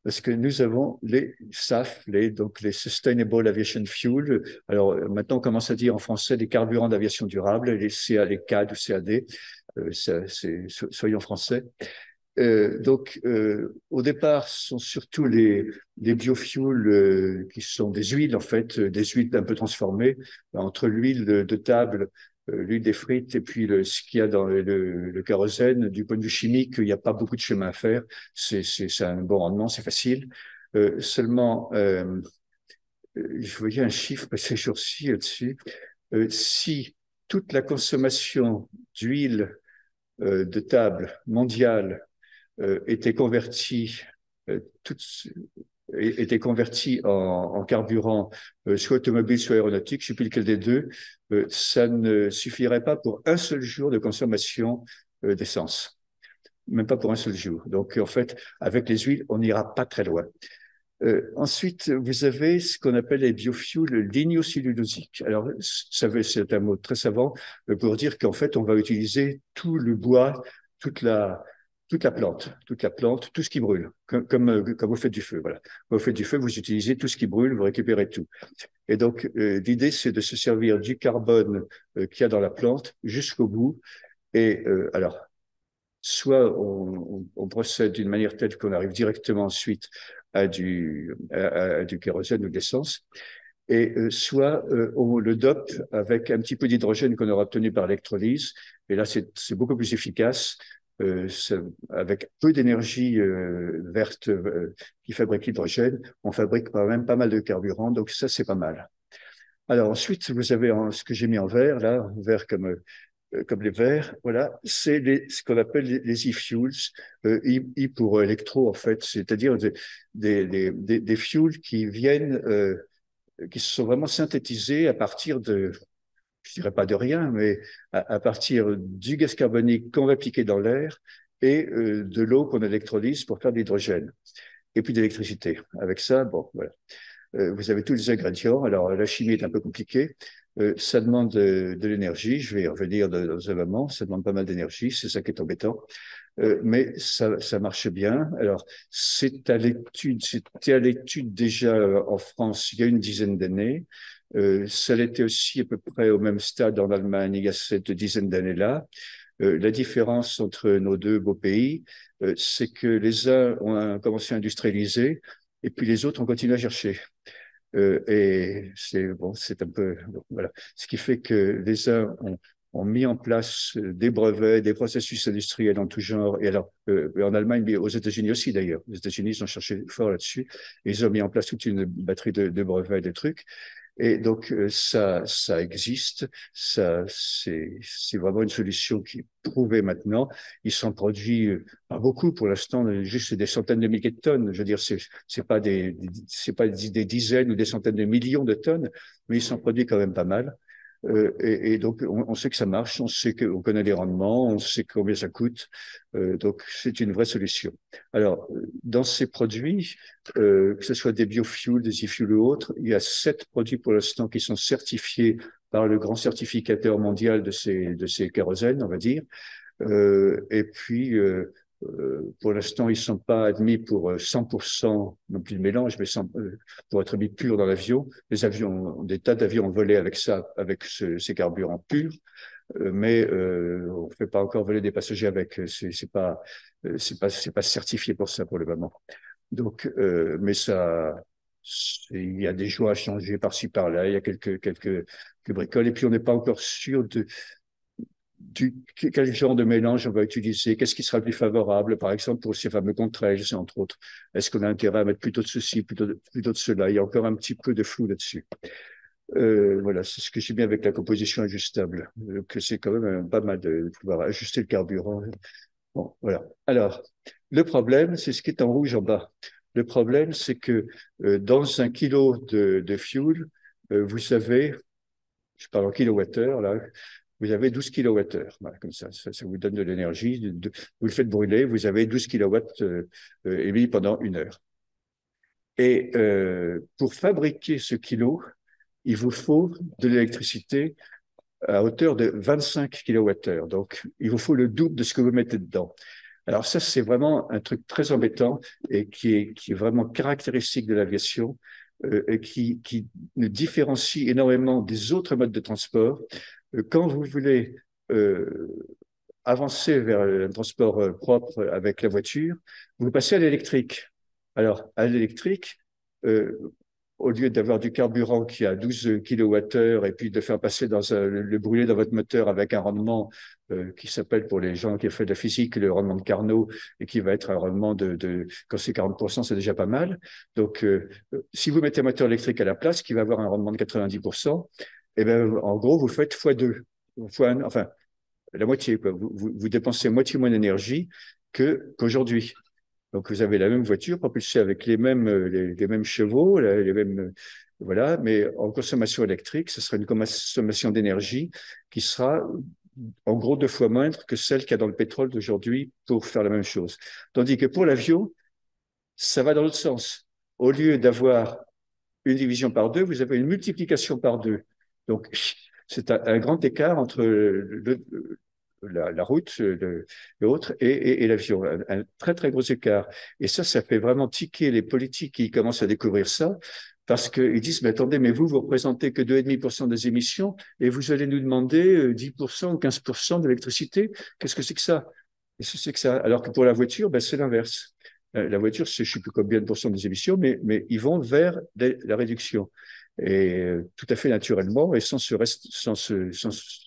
Parce que nous avons les SAF, donc les Sustainable Aviation Fuel. Alors maintenant, on commence à dire en français les carburants d'aviation durable, les CAD ou CAD. Soyons français. Donc, au départ, ce sont surtout les biofuels qui sont des huiles, en fait, des huiles un peu transformées, entre l'huile de table l'huile des frites et puis ce qu'il y a dans le kérosène, du point de vue chimique, il n'y a pas beaucoup de chemin à faire. C'est un bon rendement, c'est facile. Seulement, je voyais un chiffre ces jours-ci là-dessus. Si toute la consommation d'huile de table mondiale était convertie toute, était converti en carburant, soit automobile, soit aéronautique, je ne sais plus lequel des deux, ça ne suffirait pas pour un seul jour de consommation d'essence. Même pas pour un seul jour. Donc, en fait, avec les huiles, on n'ira pas très loin. Ensuite, vous avez ce qu'on appelle les biofuels lignocellulosiques. Alors, c'est un mot très savant pour dire qu'en fait, on va utiliser tout le bois, toute la, toute la plante, tout ce qui brûle, comme vous faites du feu. Voilà. Quand vous faites du feu, vous utilisez tout ce qui brûle, vous récupérez tout. Et donc, l'idée, c'est de se servir du carbone qu'il y a dans la plante jusqu'au bout. Et alors, soit on procède d'une manière telle qu'on arrive directement ensuite à du kérosène ou de l'essence, et soit on le dope avec un petit peu d'hydrogène qu'on aura obtenu par électrolyse, et là c'est beaucoup plus efficace, avec peu d'énergie verte qui fabrique l'hydrogène, on fabrique quand même pas mal de carburant, donc ça c'est pas mal. Alors ensuite, vous avez ce que j'ai mis en vert, là, vert comme les verts, voilà, c'est ce qu'on appelle les e-fuels, I pour électro en fait, c'est-à-dire des fuels qui viennent, qui sont vraiment synthétisés à partir je dirais pas de rien, mais à partir du gaz carbonique qu'on va piquer dans l'air et de l'eau qu'on électrolyse pour faire de l'hydrogène et puis d'électricité. Avec ça, bon, voilà. Vous avez tous les ingrédients. Alors, la chimie est un peu compliquée. Ça demande de l'énergie. Je vais y revenir dans un moment. Ça demande pas mal d'énergie. C'est ça qui est embêtant. Mais ça marche bien. Alors, c'était à l'étude déjà en France il y a une dizaine d'années. Ça l'était aussi à peu près au même stade en Allemagne il y a cette dizaine d'années-là. La différence entre nos deux beaux pays, c'est que les uns ont commencé à industrialiser et puis les autres ont continué à chercher. Et c'est bon, c'est un peu voilà. Ce qui fait que les uns ont mis en place des brevets, des processus industriels en tout genre. Et alors, en Allemagne, mais aux États-Unis aussi d'ailleurs. Les États-Unis ils ont cherché fort là-dessus. Ils ont mis en place toute une batterie de brevets, de trucs. Et donc, ça existe. C'est vraiment une solution qui est prouvée maintenant. Ils sont produits pas beaucoup pour l'instant, juste des centaines de milliers de tonnes. Je veux dire, c'est pas c'est pas des dizaines ou des centaines de millions de tonnes, mais ils sont produits quand même pas mal. Et donc, on sait que ça marche, on connaît les rendements, on sait combien ça coûte. Donc, c'est une vraie solution. Alors, dans ces produits, que ce soit des biofuels, des e-fuels ou autres, il y a 7 produits pour l'instant qui sont certifiés par le grand certificateur mondial de ces kérosènes, on va dire. Et puis, pour l'instant, ils ne sont pas admis pour 100% non plus de mélange, mais pour être mis pur dans l'avion. Des tas d'avions ont volé avec ça, avec ces carburants purs, mais on ne fait pas encore voler des passagers avec. C'est pas certifié pour ça pour le moment. Donc, mais il y a des joies à changer par-ci par-là. Il y a quelques bricoles, et puis on n'est pas encore sûr quel genre de mélange on va utiliser, qu'est-ce qui sera le plus favorable, par exemple, pour ces fameux contre-ailes, entre autres. Est-ce qu'on a intérêt à mettre plutôt de ceci, plutôt de cela? Il y a encore un petit peu de flou là-dessus. Voilà, c'est ce que j'ai bien avec la composition ajustable, que c'est quand même pas mal de pouvoir ajuster le carburant. Bon, voilà. Alors, le problème, c'est ce qui est en rouge en bas. Le problème, c'est que dans 1 kilo de fuel, vous avez, je parle en kilowattheure, là, vous avez 12 kilowattheures. Voilà, comme ça vous donne de l'énergie. Vous le faites brûler, vous avez 12 kilowatts émis pendant 1 heure. Et pour fabriquer ce kilo, il vous faut de l'électricité à hauteur de 25 kilowattheures. Donc, il vous faut le double de ce que vous mettez dedans. Alors ça, c'est vraiment un truc très embêtant et qui est vraiment caractéristique de l'aviation et qui nous différencie énormément des autres modes de transport. Quand vous voulez avancer vers un transport propre avec la voiture, vous passez à l'électrique. Alors, à l'électrique, au lieu d'avoir du carburant qui a 12 kWh et puis de faire passer le brûler dans votre moteur avec un rendement qui s'appelle pour les gens qui ont fait de la physique le rendement de Carnot et qui va être un rendement quand c'est 40%, c'est déjà pas mal. Donc, si vous mettez un moteur électrique à la place qui va avoir un rendement de 90%, eh ben, en gros, vous faites x2, enfin, la moitié, quoi. Vous dépensez moitié moins d'énergie qu'aujourd'hui. Donc, vous avez la même voiture propulsée avec les mêmes chevaux, les mêmes, voilà, mais en consommation électrique, ce sera une consommation d'énergie qui sera en gros 2 fois moindre que celle qu'il y a dans le pétrole d'aujourd'hui pour faire la même chose. Tandis que pour l'avion, ça va dans l'autre sens. Au lieu d'avoir une division par deux, vous avez une multiplication par deux. Donc, c'est un grand écart entre la route, l'autre, et l'avion. Un très, très gros écart. Et ça fait vraiment tiquer les politiques qui commencent à découvrir ça, parce qu'ils disent, mais attendez, mais vous représentez que 2,5% des émissions, et vous allez nous demander 10% ou 15% d'électricité. Qu'est-ce que c'est que ça? Qu'est-ce que c'est que ça? Alors que pour la voiture, ben, c'est l'inverse. La voiture, c'est je ne sais plus combien de pourcents des émissions, mais ils vont vers la réduction. Et tout à fait naturellement et sans se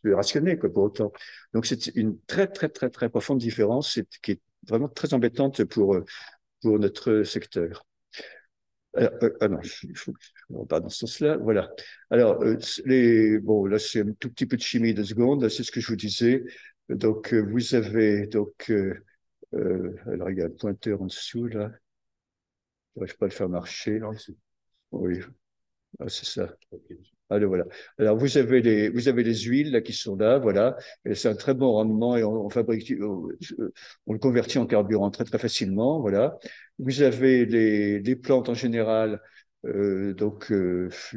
rationner, quoi, pour autant. Donc, c'est une très, très, très, très profonde différence qui est vraiment très embêtante pour notre secteur. Ah non, il faut que on part dans ce sens-là. Voilà. Alors, bon, là, c'est un tout petit peu de chimie de seconde. C'est ce que je vous disais. Donc, vous avez, alors, il y a un pointeur en dessous, là. Je n'arrive pas à le faire marcher. Oui, ah, c'est ça. Alors voilà. Alors vous avez les huiles là qui sont là, voilà. Et c'est un très bon rendement et on fabrique, on le convertit en carburant très très facilement, voilà. Vous avez les plantes en général. Le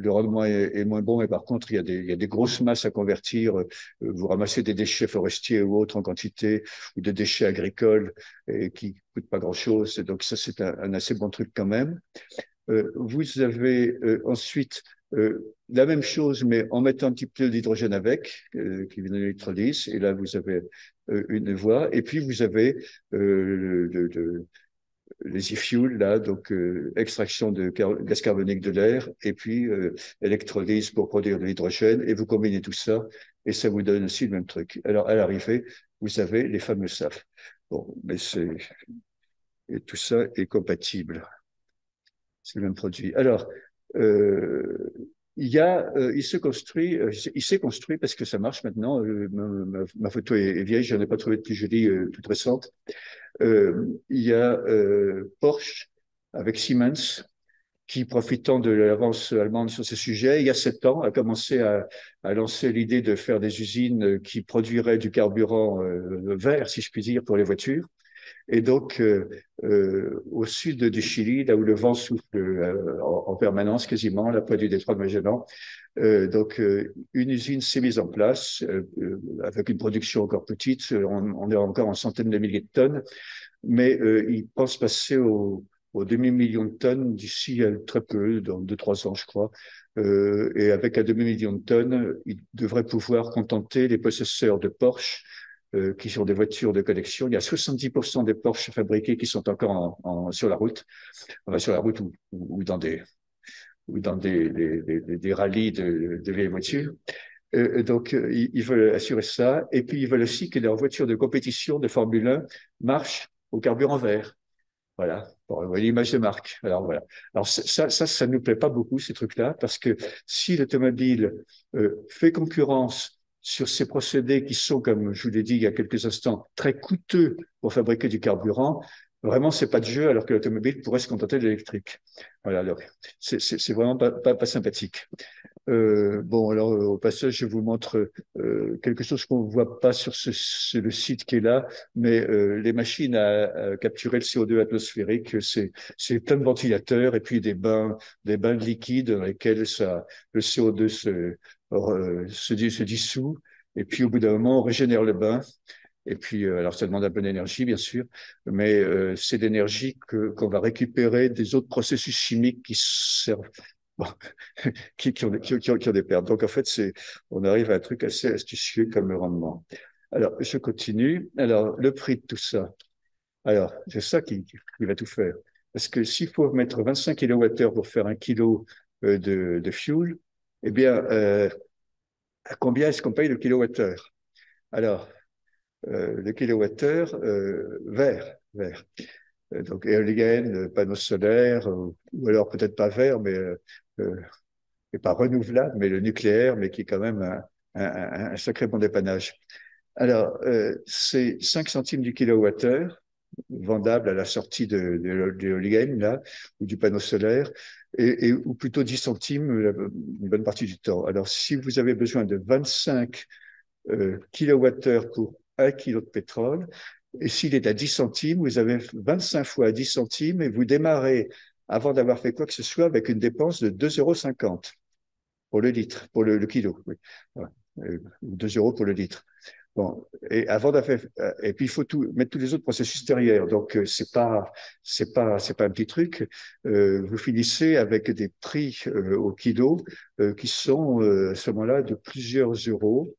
rendement est moins bon, mais par contre il y a des grosses masses à convertir. Vous ramassez des déchets forestiers ou autres en quantité ou des déchets agricoles et qui coûtent pas grand-chose. Donc ça c'est un assez bon truc quand même. Vous avez ensuite la même chose, mais en mettant un petit peu d'hydrogène avec, qui vient de l'électrolyse. Et là, vous avez une voie. Et puis, vous avez les e-fuels, là, donc extraction de gaz carbonique de l'air, et puis électrolyse pour produire de l'hydrogène. Et vous combinez tout ça, et ça vous donne aussi le même truc. Alors, à l'arrivée, vous avez les fameux SAF. Bon, mais et tout ça est compatible. C'est le même produit. Alors, euh, il s'est construit parce que ça marche maintenant. Ma photo est vieille, je n'en ai pas trouvé de plus jolie, toute récente. Il y a Porsche avec Siemens qui, profitant de l'avance allemande sur ce sujet, il y a 7 ans, a commencé à lancer l'idée de faire des usines qui produiraient du carburant vert, si je puis dire, pour les voitures. Et donc, au sud du Chili, là où le vent souffle en permanence quasiment, là près du détroit de Magellan, une usine s'est mise en place avec une production encore petite. On est encore en centaines de milliers de tonnes, mais ils pensent passer au demi-million de tonnes d'ici très peu, dans 2-3 ans, je crois. Et avec un demi-million de tonnes, ils devraient pouvoir contenter les possesseurs de Porsche qui sont des voitures de collection. Il y a 70% des Porsche fabriqués qui sont encore sur la route, sur la route ou dans des rallyes de vieilles voitures. Ils veulent assurer ça. Et puis, ils veulent aussi que leurs voitures de compétition de Formule 1 marchent au carburant vert. Voilà, pour l'image de marque. Alors voilà. Alors ça ne nous plaît pas beaucoup ces trucs-là, parce que si l'automobile fait concurrence sur ces procédés qui sont, comme je vous l'ai dit il y a quelques instants, très coûteux pour fabriquer du carburant, vraiment c'est pas de jeu, alors que l'automobile pourrait se contenter de l'électrique. Voilà, alors c'est vraiment pas sympathique. Bon, alors au passage, je vous montre quelque chose qu'on ne voit pas sur le site qui est là, mais les machines à capturer le CO2 atmosphérique, c'est plein de ventilateurs et puis des bains de liquide dans lesquels le CO2 se dissout. Et puis au bout d'un moment, on régénère le bain. Et puis, alors ça demande un peu d'énergie, bien sûr, mais c'est l'énergie qu'on va récupérer des autres processus chimiques qui servent, bon, qui ont des pertes. Donc, en fait, on arrive à un truc assez astucieux comme rendement. Alors, je continue. Alors, le prix de tout ça. Alors, c'est ça qui va tout faire. Parce que s'il faut mettre 25 kWh pour faire 1 kilo de fuel, eh bien, à combien est-ce qu'on paye le kilowattheure? Alors, le kilowattheure, vert. Donc, éolienne, panneaux solaires, ou alors peut-être pas vert, euh, mais pas renouvelable, mais le nucléaire, mais qui est quand même un sacré bon dépannage. Alors, c'est 5 centimes du kilowattheure, vendable à la sortie de l'éolienne, là, ou du panneau solaire, ou plutôt 10 centimes une bonne partie du temps. Alors, si vous avez besoin de 25 kilowattheures pour 1 kilo de pétrole, et s'il est à 10 centimes, vous avez 25 fois 10 centimes et vous démarrez, avant d'avoir fait quoi que ce soit, avec une dépense de 2,50 € pour le litre, pour le kilo. Oui. Voilà. 2 € pour le litre. Bon, et avant d'avoir, et puis il faut mettre tous les autres processus derrière. Donc c'est pas un petit truc. Vous finissez avec des prix au kilo qui sont à ce moment-là de plusieurs euros.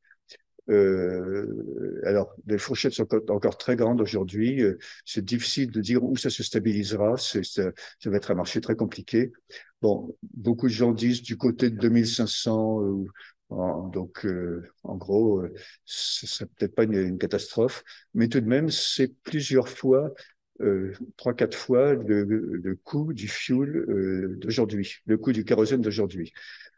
Alors, les fourchettes sont encore très grandes aujourd'hui. C'est difficile de dire où ça se stabilisera. Ça va être un marché très compliqué. Bon, beaucoup de gens disent du côté de 2500. Donc, en gros, ce serait peut-être pas une catastrophe, mais tout de même, c'est plusieurs fois, 3, 4 fois le coût du fuel d'aujourd'hui, le coût du kérosène d'aujourd'hui.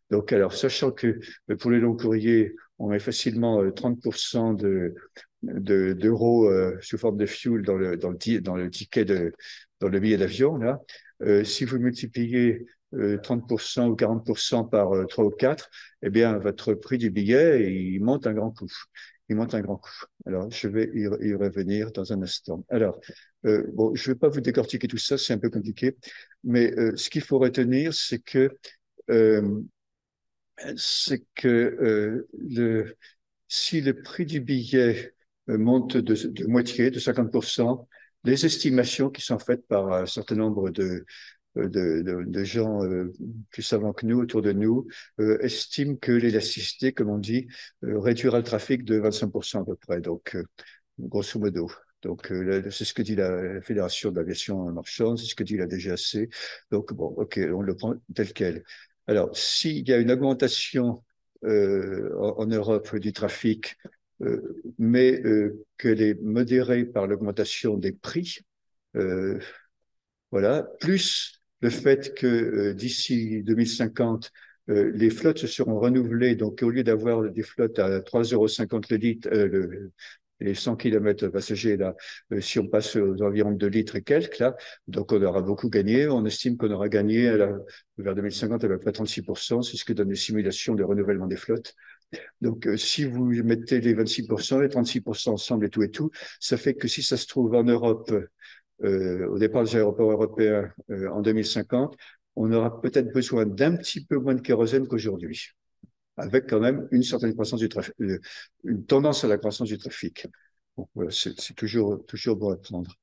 Donc, alors, sachant que pour les longs courriers, on met facilement 30% d'euros sous forme de fuel dans le ticket dans le billet d'avion, là, si vous multipliez 30% ou 40% par 3 ou 4, eh bien, votre prix du billet, il monte un grand coup. Il monte un grand coup. Alors, je vais y revenir dans un instant. Alors, bon, je ne vais pas vous décortiquer tout ça, c'est un peu compliqué, mais ce qu'il faut retenir, euh, c'est que si le prix du billet monte de moitié, de 50%, les estimations qui sont faites par un certain nombre de gens plus savants que nous, autour de nous, estiment que l'élasticité, comme on dit, réduira le trafic de 25% à peu près, donc grosso modo. Donc, c'est ce que dit la Fédération de l'aviation marchande, c'est ce que dit la DGAC. Donc, bon, OK, on le prend tel quel. Alors, s'il y a une augmentation en Europe du trafic, mais qu'elle est modérée par l'augmentation des prix, euh, voilà, plus le fait que d'ici 2050, les flottes se seront renouvelées. Donc, au lieu d'avoir des flottes à 3,50 € le litre, les 100 km passagers, là, si on passe aux environs de 2 litres et quelques, là, donc on aura beaucoup gagné. On estime qu'on aura gagné vers 2050 à peu près 36%. C'est ce que donnent les simulations de renouvellement des flottes. Donc, si vous mettez les 26%, les 36% ensemble et tout, ça fait que si ça se trouve en Europe, au départ des aéroports européens en 2050, on aura peut-être besoin d'un petit peu moins de kérosène qu'aujourd'hui, avec quand même une certaine croissance du trafic, une tendance à la croissance du trafic. Bon, voilà, c'est toujours bon à prendre.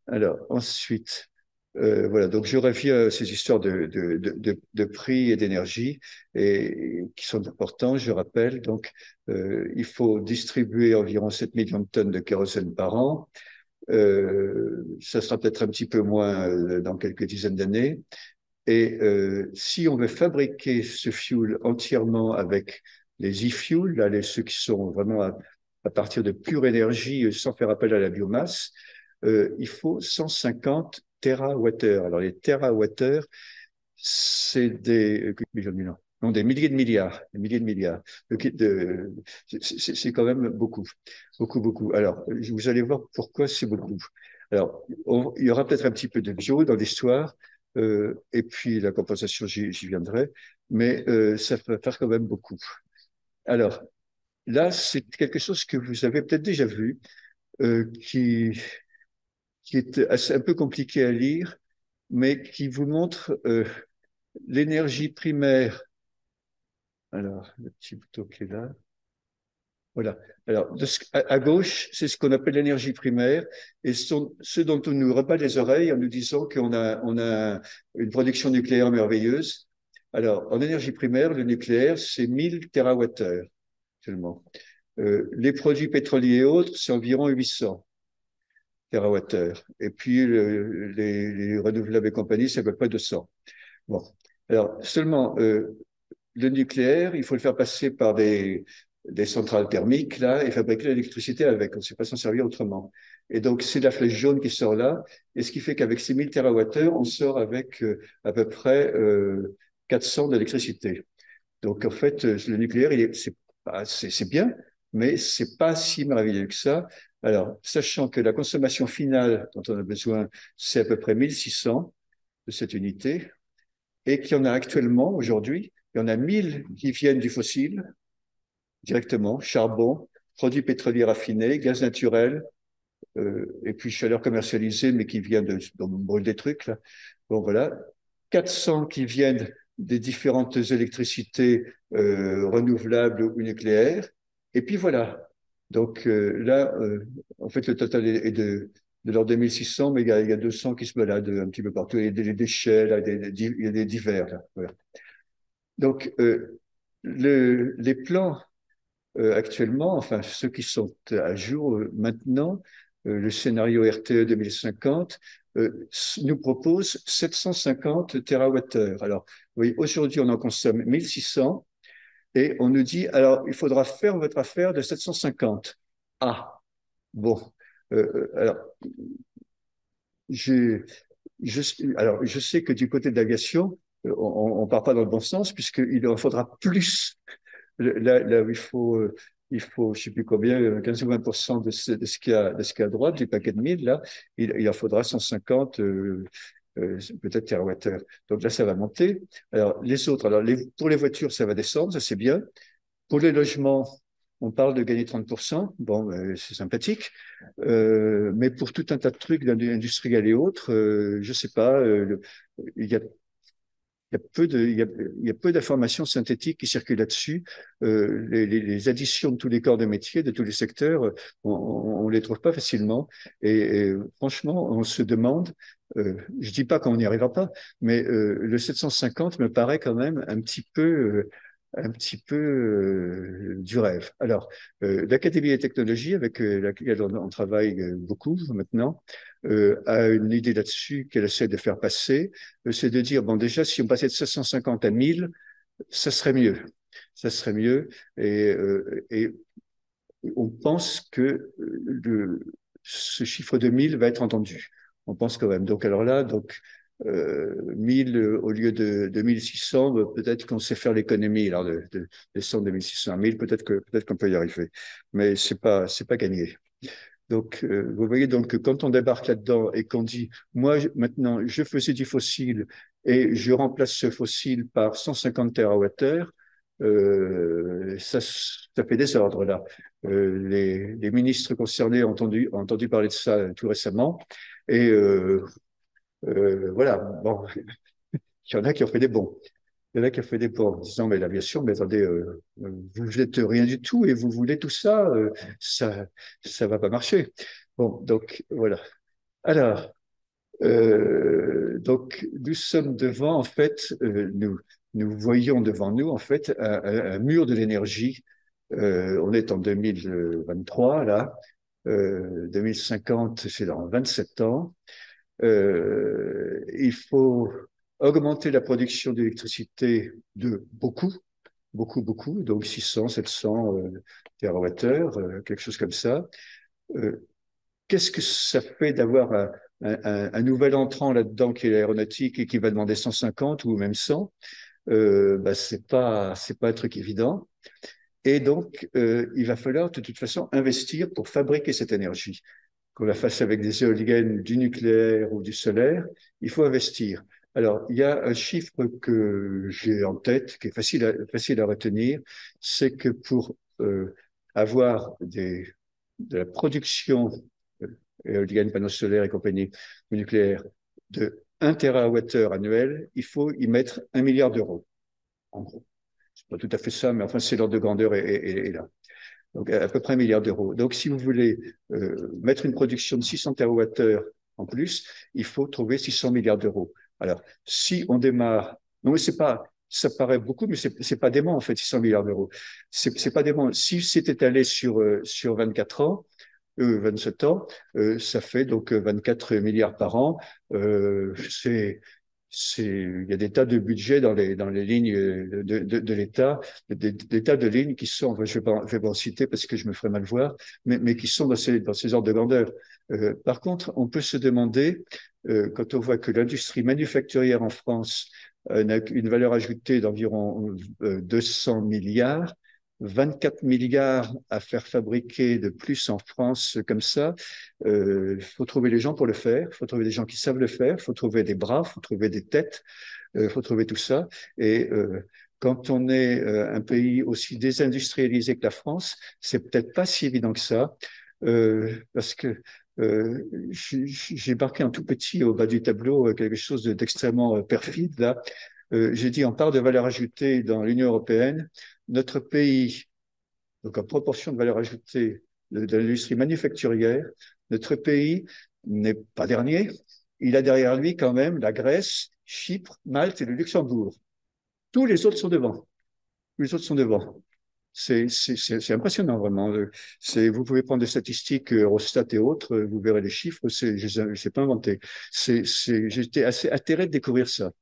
Alors, ensuite, voilà, donc je reviens à ces histoires de prix et d'énergie et qui sont importants, je rappelle. Donc, il faut distribuer environ 7 millions de tonnes de kérosène par an. Ça sera peut-être un petit peu moins dans quelques dizaines d'années. Et si on veut fabriquer ce fuel entièrement avec les e-fuels, là, ceux qui sont vraiment à partir de pure énergie sans faire appel à la biomasse, il faut 150 TWh. Alors les TWh, c'est des milliers de milliards, des milliers de milliards. C'est quand même beaucoup, beaucoup, beaucoup. Alors, vous allez voir pourquoi c'est beaucoup. Alors, il y aura peut-être un petit peu de bio dans l'histoire, et puis la compensation, j'y viendrai, mais ça va faire quand même beaucoup. Alors, là, c'est quelque chose que vous avez peut-être déjà vu, qui est un peu compliqué à lire, mais qui vous montre l'énergie primaire. Alors, le petit bouton qui est là. Voilà. Alors, à gauche, c'est ce qu'on appelle l'énergie primaire, et ce dont on nous rebat les oreilles en nous disant qu'on a une production nucléaire merveilleuse. Alors, en énergie primaire, le nucléaire, c'est 1000 TWh seulement. Les produits pétroliers et autres, c'est environ 800 TWh. Et puis, les renouvelables et compagnie, c'est à peu près 200. Bon. Alors, seulement, le nucléaire, il faut le faire passer par des centrales thermiques, là, et fabriquer l'électricité avec. On ne sait pas s'en servir autrement. Et donc, c'est la flèche jaune qui sort là, et ce qui fait qu'avec ces 1000 TWh, on sort avec à peu près 400 d'électricité. Donc, en fait, le nucléaire, c'est bien, mais c'est pas si merveilleux que ça. Alors, sachant que la consommation finale dont on a besoin, c'est à peu près 1600 de cette unité, et qu'il y en a actuellement, aujourd'hui, il y en a 1000 qui viennent du fossile, directement, charbon, produits pétroliers raffinés, gaz naturel, et puis chaleur commercialisée, mais qui vient on brûle des trucs, là. Bon, voilà. 400 qui viennent des différentes électricités renouvelables ou nucléaires. Et puis voilà. Donc là, en fait, le total est de l'ordre de 1600, mais il y a 200 qui se baladent un petit peu partout. Il y a des déchets, là, il y a des divers. Là. Voilà. Donc, les plans actuellement, enfin ceux qui sont à jour maintenant, le scénario RTE 2050 nous propose 750 TWh. Alors, oui, aujourd'hui, on en consomme 1600 et on nous dit, alors, il faudra faire votre affaire de 750. Ah, bon. Alors, je, je sais que du côté de l'aviation, on ne part pas dans le bon sens puisqu'il en faudra plus là où il faut, je ne sais plus combien, 15 ou 20% de ce qu'il y a, de ce qu'il y a à droite, du paquet de 1000, là, il en faudra 150, peut-être TWh. Donc là, ça va monter. Alors, les autres, alors pour les voitures, ça va descendre, ça c'est bien. Pour les logements, on parle de gagner 30%. Bon, c'est sympathique. Mais pour tout un tas de trucs industriels et autres, je ne sais pas, il y a il y a peu d'informations synthétiques qui circulent là-dessus. Les additions de tous les corps de métier, de tous les secteurs, on les trouve pas facilement. Et franchement, on se demande, je dis pas qu'on n'y arrivera pas, mais le 750 me paraît quand même un petit peu du rêve. Alors, l'Académie des technologies, avec laquelle on travaille beaucoup maintenant, a une idée là-dessus qu'elle essaie de faire passer, c'est de dire, bon, déjà, si on passait de 750 à 1000, ça serait mieux. Ça serait mieux. Et on pense que ce chiffre de 1000 va être entendu. On pense quand même. Donc, alors là, 1000 au lieu de 1600, peut-être qu'on sait faire l'économie, alors de descendre de 1600 à 1000, peut-être qu'on peut y arriver. Mais c'est pas gagné. Donc, vous voyez, donc, quand on débarque là-dedans et qu'on dit, moi, maintenant, je faisais du fossile et je remplace ce fossile par 150 TWh, ça fait des ordres, là. Les ministres concernés ont entendu parler de ça tout récemment. Et voilà, bon, il y en a qui ont fait des bons. Il y en a qui ont fait des bons en disant, mais l'aviation, mais attendez, vous n'êtes rien du tout et vous voulez tout ça, ça va pas marcher. Bon, donc voilà. Alors, donc nous sommes devant, en fait, nous voyons devant nous, en fait, un mur de l'énergie. On est en 2023, là. 2050, c'est dans 27 ans. Il faut augmenter la production d'électricité de beaucoup, beaucoup, beaucoup, donc 600, 700 TWh, quelque chose comme ça. Euh, Qu'est-ce que ça fait d'avoir un nouvel entrant là-dedans qui est l'aéronautique et qui va demander 150 ou même 100? Bah, c'est pas un truc évident. Et donc, il va falloir de toute façon investir pour fabriquer cette énergie. Qu'on la fasse avec des éoliennes, du nucléaire ou du solaire, il faut investir. Alors, il y a un chiffre que j'ai en tête, qui est facile à retenir, c'est que pour avoir de la production éolienne, panneaux solaires et compagnie, ou nucléaire, de 1 TWh annuel, il faut y mettre 1 milliard d'euros, en gros. C'est pas tout à fait ça, mais enfin, c'est l'ordre de grandeur est là. Donc, à peu près 1 milliard d'euros. Donc, si vous voulez mettre une production de 600 TWh en plus, il faut trouver 600 milliards d'euros. Alors, si on démarre, non, mais c'est pas, ça paraît beaucoup, mais c'est pas dément, en fait, 600 milliards d'euros. C'est pas dément. Si c'est étalé sur 24 ans, 27 ans, ça fait donc 24 milliards par an. C'est il y a des tas de budgets dans les lignes de l'État, des tas de lignes qui sont, enfin, je vais pas en citer parce que je me ferai mal voir, mais qui sont dans ces ordres de grandeur. Par contre, on peut se demander, quand on voit que l'industrie manufacturière en France n'a une valeur ajoutée d'environ 200 milliards, 24 milliards à faire fabriquer de plus en France comme ça. Il faut trouver les gens pour le faire, il faut trouver des gens qui savent le faire, il faut trouver des bras, il faut trouver des têtes, il faut trouver tout ça. Et quand on est un pays aussi désindustrialisé que la France, c'est peut-être pas si évident que ça, parce que j'ai marqué un tout petit au bas du tableau quelque chose d'extrêmement perfide là. J'ai dit en part de valeur ajoutée dans l'Union européenne, notre pays, donc en proportion de valeur ajoutée de l'industrie manufacturière, notre pays n'est pas dernier. Il a derrière lui quand même la Grèce, Chypre, Malte et le Luxembourg. Tous les autres sont devant. Tous les autres sont devant. C'est impressionnant vraiment. Vous pouvez prendre des statistiques Eurostat et autres, vous verrez les chiffres, je ne sais pas inventé. J'étais assez atterré de découvrir ça.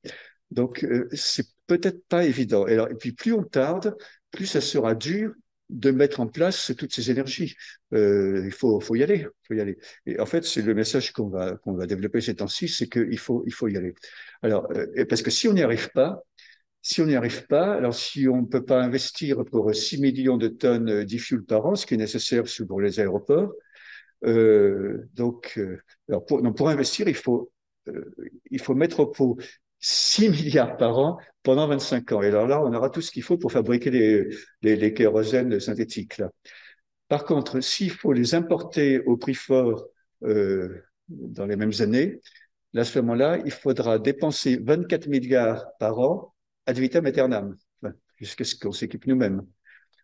Donc, c'est peut-être pas évident. Et puis, plus on tarde, plus ça sera dur de mettre en place toutes ces énergies. Il faut y aller, faut y aller. Et en fait, c'est le message qu'on va développer ces temps-ci, c'est il faut y aller. Alors, parce que si on n'y arrive pas, si on n'y arrive pas, alors si on ne peut pas investir pour 6 millions de tonnes d'e-fuel par an, ce qui est nécessaire pour les aéroports, alors pour investir, il faut mettre au pot 6 milliards par an pendant 25 ans. Et alors là, on aura tout ce qu'il faut pour fabriquer les kérosènes synthétiques. Là. Par contre, s'il faut les importer au prix fort dans les mêmes années, là, à ce moment-là, il faudra dépenser 24 milliards par an ad vitam aeternam, enfin, jusqu'à ce qu'on s'équipe nous-mêmes.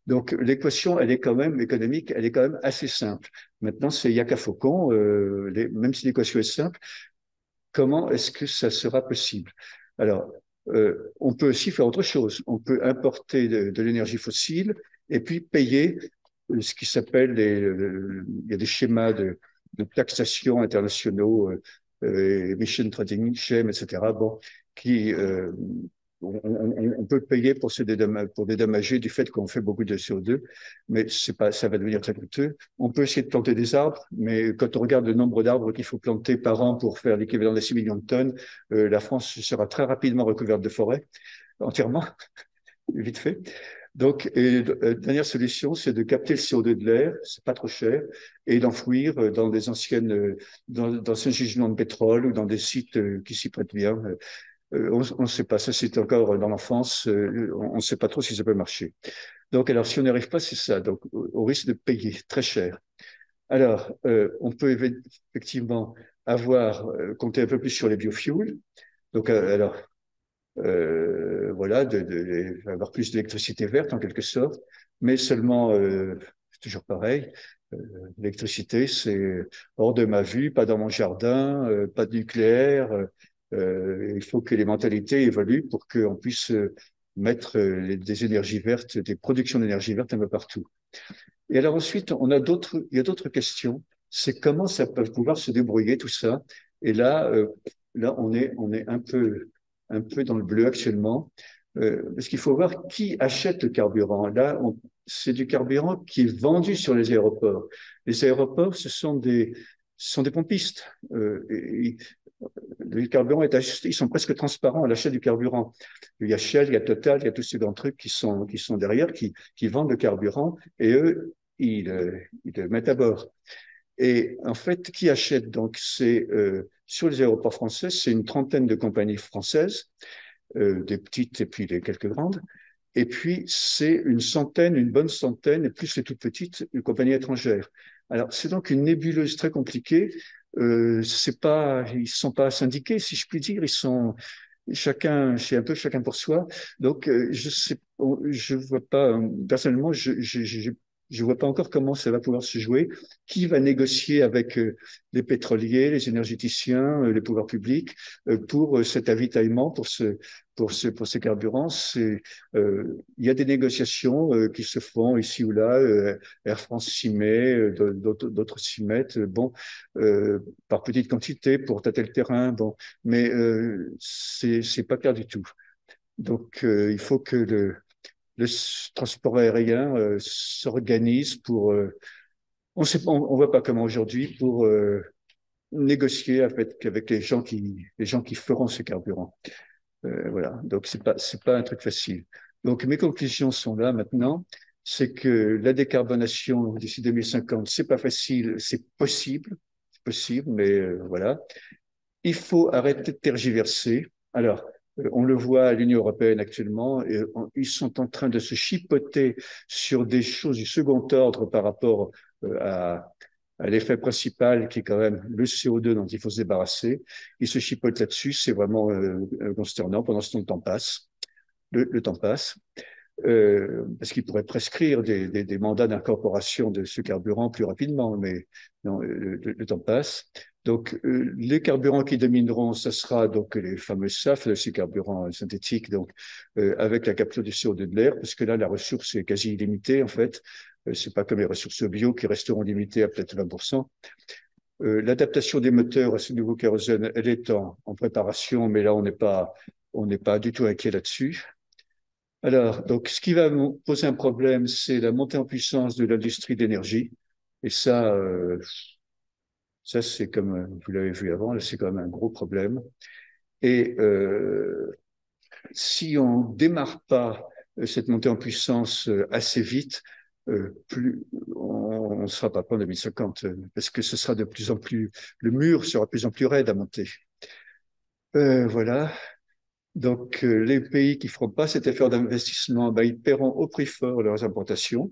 Donc l'équation, elle est quand même économique, elle est quand même assez simple. Maintenant, c'est Yaka Faucon, même si l'équation est simple, comment est-ce que ça sera possible? Alors, on peut aussi faire autre chose. On peut importer de l'énergie fossile et puis payer ce qui s'appelle il y a des schémas de taxation internationaux, emission trading scheme, etc. Bon, qui on peut payer pour dédommager du fait qu'on fait beaucoup de CO2, mais c'est pas, ça va devenir très coûteux. On peut essayer de planter des arbres, mais quand on regarde le nombre d'arbres qu'il faut planter par an pour faire l'équivalent des 6 millions de tonnes, la France sera très rapidement recouverte de forêts, entièrement, vite fait. Donc, dernière solution, c'est de capter le CO2 de l'air, c'est pas trop cher, et d'enfouir dans des d'anciens gisements de pétrole ou dans des sites qui s'y prêtent bien. On ne sait pas, ça c'est encore dans l'enfance, on ne sait pas trop si ça peut marcher. Donc, alors, si on n'y arrive pas, c'est ça, donc au risque de payer très cher. Alors, on peut effectivement compter un peu plus sur les biofuels. Donc, alors, voilà, avoir plus d'électricité verte en quelque sorte, mais seulement, c'est toujours pareil, euh, l'électricité, c'est hors de ma vue, pas dans mon jardin, pas de nucléaire. Il faut que les mentalités évoluent pour qu'on puisse mettre des énergies vertes, des productions d'énergie verte un peu partout. Et alors ensuite, il y a d'autres questions. C'est comment ça peut pouvoir se débrouiller tout ça. Et là, on est un peu dans le bleu actuellement, parce qu'il faut voir qui achète le carburant. Là, c'est du carburant qui est vendu sur les aéroports. Les aéroports, ce sont des pompistes. Le carburant est acheté, ils sont presque transparents à l'achat du carburant. Il y a Shell, il y a Total, il y a tous ces grands trucs qui sont derrière, qui vendent le carburant, et eux, ils le mettent à bord. Et en fait, qui achète? Donc, sur les aéroports français, c'est une trentaine de compagnies françaises, des petites et puis les quelques grandes. Et puis, c'est une bonne centaine, et plus les toutes petites, une compagnie étrangère. Alors, c'est donc une nébuleuse très compliquée. Ils sont pas syndiqués, si je puis dire. Ils sont c'est un peu chacun pour soi. Donc, je vois pas, personnellement, Je ne vois pas encore comment ça va pouvoir se jouer. Qui va négocier avec les pétroliers, les énergéticiens, les pouvoirs publics pour cet avitaillement, pour ces carburants? Il y a des négociations qui se font ici ou là. Air France s'y met, d'autres s'y mettent. Bon, par petite quantité pour tâter le terrain. Bon, mais c'est pas clair du tout. Donc, il faut que le transport aérien s'organise pour. On sait pas, on voit pas comment aujourd'hui pour négocier avec les gens qui feront ce carburant. Voilà. Donc, c'est pas un truc facile. Donc, mes conclusions sont là maintenant. C'est que la décarbonation d'ici 2050, c'est pas facile, c'est possible, mais voilà. Il faut arrêter de tergiverser. Alors, on le voit à l'Union européenne actuellement, ils sont en train de se chipoter sur des choses du second ordre par rapport à l'effet principal qui est quand même le CO2 dont il faut se débarrasser. Ils se chipotent là-dessus, c'est vraiment consternant. Pendant ce temps, le temps passe. Le temps passe. Parce qu'ils pourraient prescrire des mandats d'incorporation de ce carburant plus rapidement, mais non, le temps passe. Donc, les carburants qui domineront, ce sera donc les fameux SAF, ces carburants synthétiques, donc avec la capture du CO2 de l'air, parce que là, la ressource est quasi illimitée, en fait. C'est pas comme les ressources bio qui resteront limitées à peut-être 20%. L'adaptation des moteurs à ce nouveau kérosène, elle est en préparation, mais là, on n'est pas du tout inquiet là-dessus. Alors, donc, ce qui va nous poser un problème, c'est la montée en puissance de l'industrie d'énergie. Et ça, c'est comme vous l'avez vu avant, c'est quand même un gros problème. Et si on démarre pas cette montée en puissance assez vite, on ne sera pas prêt en 2050, parce que ce sera de plus en plus, le mur sera de plus en plus raide à monter. Voilà. Donc, les pays qui feront pas cet effort d'investissement, ben, ils paieront au prix fort leurs importations,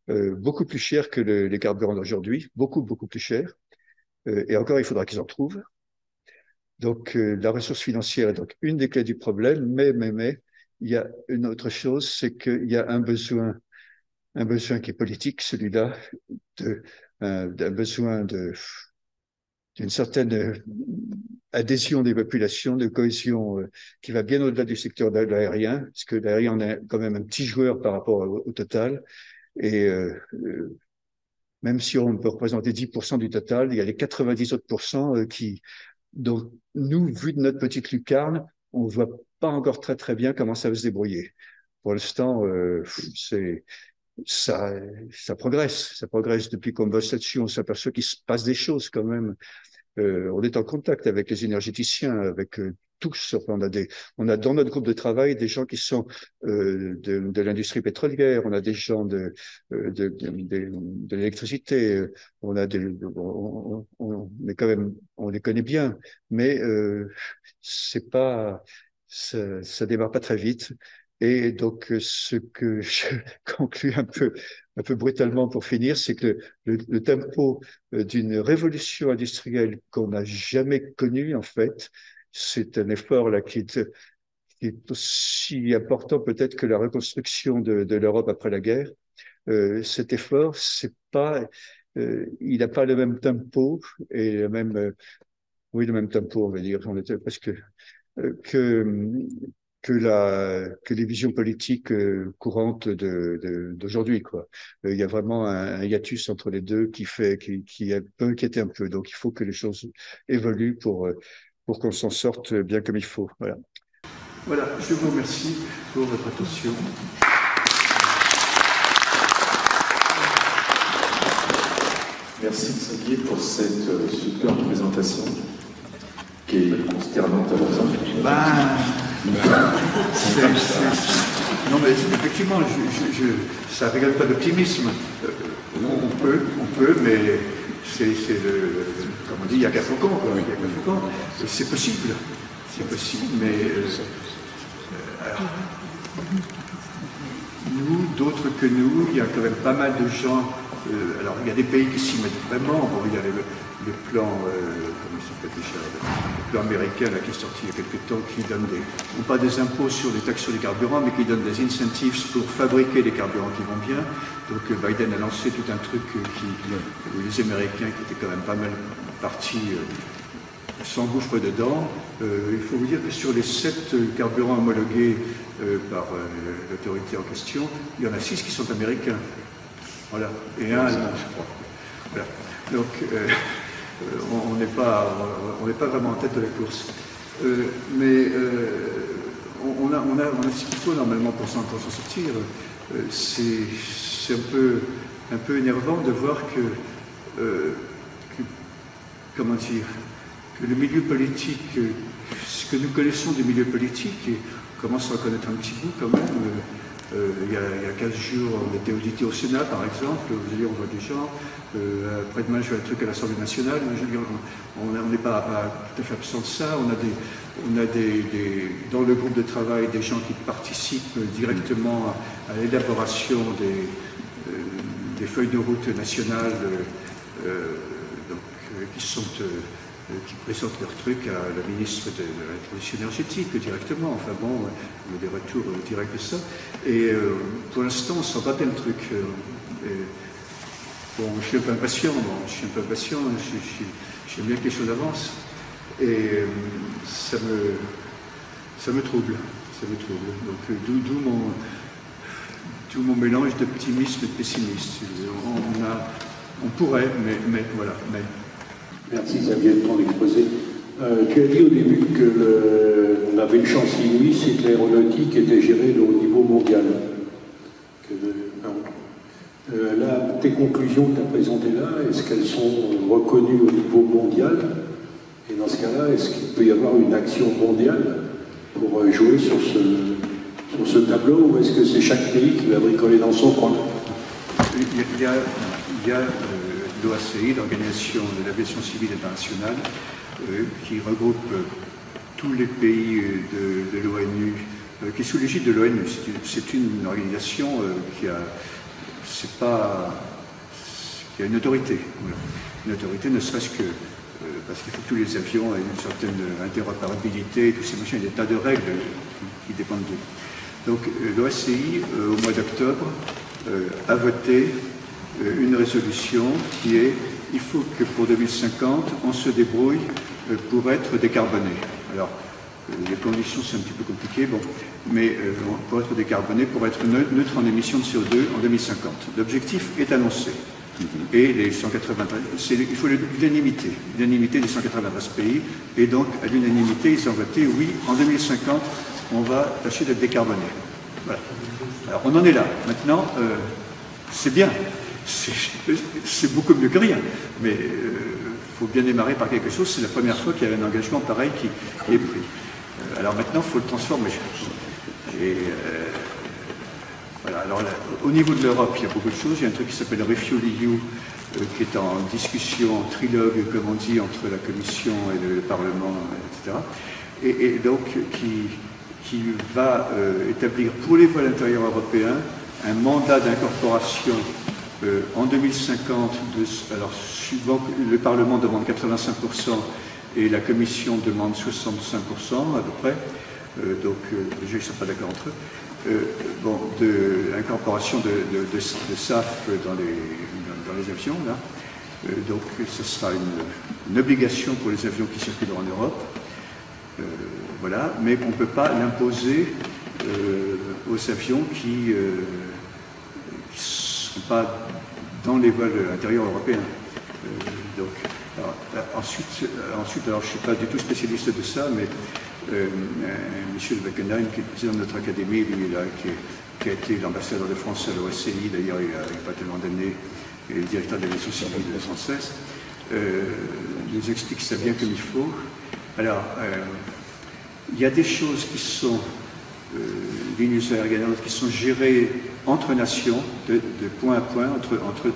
beaucoup plus cher que les carburants d'aujourd'hui, beaucoup plus cher. Et encore, il faudra qu'ils en trouvent. Donc, la ressource financière est donc une des clés du problème, mais, il y a une autre chose, c'est qu'il y a un besoin qui est politique, celui-là, d'un besoin d'une certaine adhésion des populations, de cohésion qui va bien au-delà du secteur de l'aérien, parce que l'aérien est quand même un petit joueur par rapport au total. Et même si on peut représenter 10% du total, il y a les 90 autres pourcents donc nous, vu de notre petite lucarne, on ne voit pas encore très bien comment ça va se débrouiller. Pour l'instant, ça progresse depuis qu'on bosse là-dessus, on s'aperçoit qu'il se passe des choses quand même. On est en contact avec les énergéticiens, avec tous. On a dans notre groupe de travail des gens qui sont de l'industrie pétrolière, on a des gens de l'électricité, mais quand même, on les connaît bien, mais c'est pas, ça démarre pas très vite. Et donc, ce que je conclus un peu brutalement pour finir, c'est que le tempo d'une révolution industrielle qu'on n'a jamais connue, en fait, c'est un effort là qui est aussi important peut-être que la reconstruction de l'Europe après la guerre. Cet effort, c'est pas, il n'a pas le même tempo et oui, le même tempo, on va dire. On était parce que que les visions politiques courantes d'aujourd'hui, quoi. Il y a vraiment un hiatus entre les deux qui peut inquiéter un peu. Donc, il faut que les choses évoluent pour qu'on s'en sorte bien comme il faut. Voilà. Voilà, je vous remercie pour votre attention. Merci Xavier pour cette superbe présentation qui est consternante à la fin. Non, mais effectivement, ça ne régale pas d'optimisme. On peut, mais comme on dit, il y a qu'à faucon, quoi. Il y a qu'à faucon. C'est possible, mais nous, d'autres que nous, il y a quand même pas mal de gens Alors, il y a des pays qui s'y mettent vraiment. Bon, il y a le plan, comment il s'appelle déjà, le plan américain là, qui est sorti il y a quelques temps, qui donne non pas des impôts sur les taxes sur les carburants, mais qui donne des incentives pour fabriquer les carburants qui vont bien. Donc Biden a lancé tout un truc où les Américains, qui étaient quand même pas mal partis, s'engouffrent dedans. Il faut vous dire que sur les 7 carburants homologués par l'autorité en question, il y en a 6 qui sont américains. Voilà. Et un allemand, je crois. Voilà. Donc, on n'est pas vraiment en tête de la course. Mais on a ce qu'il faut normalement pour s'en sortir. C'est un peu énervant de voir comment dire, que le milieu politique, ce que nous connaissons du milieu politique, et on commence à en connaître un petit bout quand même. Il y a 15 jours, on était audité au Sénat, par exemple. Vous allez, on voit des gens. Après-demain, je vais un truc à l'Assemblée nationale. On n'est pas tout à fait absent de ça. On a dans le groupe de travail des gens qui participent directement à l'élaboration des feuilles de route nationales qui présentent leur truc à la ministre de la Transition énergétique directement. Enfin bon, on a des retours directs de ça. Et pour l'instant, on sent pas bien le truc. Bon, je suis un peu impatient. J'aime bien que les choses avancent. Et ça me trouble. Donc d'où mon mélange d'optimisme et de pessimisme. On pourrait, mais voilà. Merci Xavier de ton exposé. Tu as dit au début qu'on avait une chance inouïe, c'est que l'aéronautique était gérée au niveau mondial. Là, tes conclusions que tu as présentées là, est-ce qu'elles sont reconnues au niveau mondial? Et dans ce cas-là, est-ce qu'il peut y avoir une action mondiale pour jouer sur ce tableau, ou est-ce que c'est chaque pays qui va bricoler dans son coin? Il y a l'OACI, l'Organisation de l'Aviation Civile Internationale, qui regroupe tous les pays de l'ONU, qui est sous l'égide de l'ONU. C'est une organisation qui a une autorité. Voilà. Une autorité, ne serait-ce que parce qu'il faut que tous les avions aient une certaine interopérabilité, tous ces machins, il y a des tas de règles qui dépendent d'eux. Donc l'OACI, au mois d'octobre, a voté une résolution qui est il faut que pour 2050, on se débrouille pour être décarboné. Alors, les conditions, c'est un petit peu compliqué, bon, mais pour être décarboné, pour être neutre en émissions de CO2 en 2050. L'objectif est annoncé. Et les 193, il faut l'unanimité des 193 pays, et donc à l'unanimité, ils ont voté oui, en 2050, on va tâcher d'être décarboné. Voilà. Alors on en est là. Maintenant, c'est bien, c'est beaucoup mieux que rien, mais il faut bien démarrer par quelque chose. C'est la première fois qu'il y a un engagement pareil qui est pris. Alors maintenant, il faut le transformer. Et, voilà. Alors là, au niveau de l'Europe, il y a beaucoup de choses. Il y a un truc qui s'appelle RefuelEU, qui est en discussion, en trilogue, comme on dit, entre la Commission et le Parlement, etc. Et donc, qui va établir pour les vols intérieurs européens un mandat d'incorporation en 2050, alors suivant que le Parlement demande 85% et la Commission demande 65% à peu près, donc déjà ils ne sont pas d'accord entre eux, bon, de l'incorporation de SAF dans les avions, là. Donc ce sera une obligation pour les avions qui circulent en Europe, voilà, mais on ne peut pas l'imposer aux avions qui ne sont pas dans les vols intérieurs européens. Donc, ensuite, alors je ne suis pas du tout spécialiste de ça, mais Michel Wackenheim, qui est le président de notre académie, lui, là, qui a été l'ambassadeur de France à l'OACI, d'ailleurs il n'y a pas tellement d'années, et le directeur de l'aviation civile française, nous explique ça bien comme il faut. Alors, il y a des choses qui sont lignes aériennes qui sont gérées entre nations, de point à point,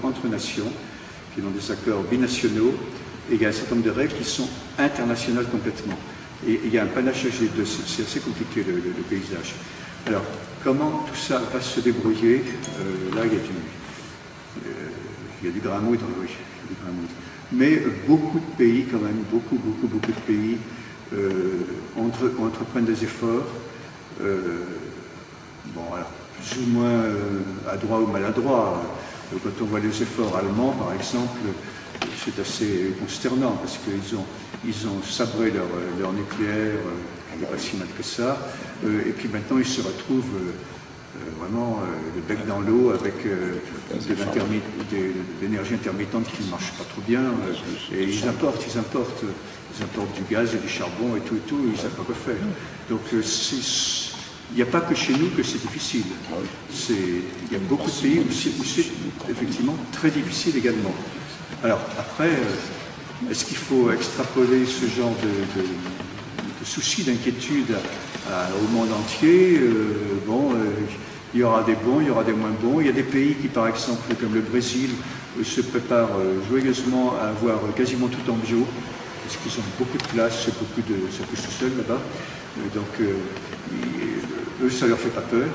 entre nations, qui ont des accords binationaux, et il y a un certain nombre de règles qui sont internationales complètement. Et il y a un panache, c'est assez compliqué le paysage. Alors, comment tout ça va se débrouiller? Là, il il y a du grain à moudre, oui, il y a du grain à moudre. Mais beaucoup de pays, quand même, beaucoup de pays entreprennent des efforts. Bon, alors, plus ou moins adroit ou maladroit. Quand on voit les efforts allemands, par exemple, c'est assez consternant parce qu'ils ont sabré leur nucléaire, pas si mal que ça, et puis maintenant ils se retrouvent vraiment le bec dans l'eau avec de l'énergie intermittente qui ne marche pas trop bien, et ils importent du gaz et du charbon et tout, ils ne savent pas quoi faire. Donc il n'y a pas que chez nous que c'est difficile. Il y a beaucoup de pays où c'est effectivement très difficile également. Alors après, est-ce qu'il faut extrapoler ce genre de soucis, d'inquiétude au monde entier? Il y aura des bons, il y aura des moins bons. Il y a des pays qui, par exemple, comme le Brésil, se préparent joyeusement à avoir quasiment tout en bio, parce qu'ils ont beaucoup de place, ça pousse tout seul là-bas. Donc, eux, ça ne leur fait pas peur.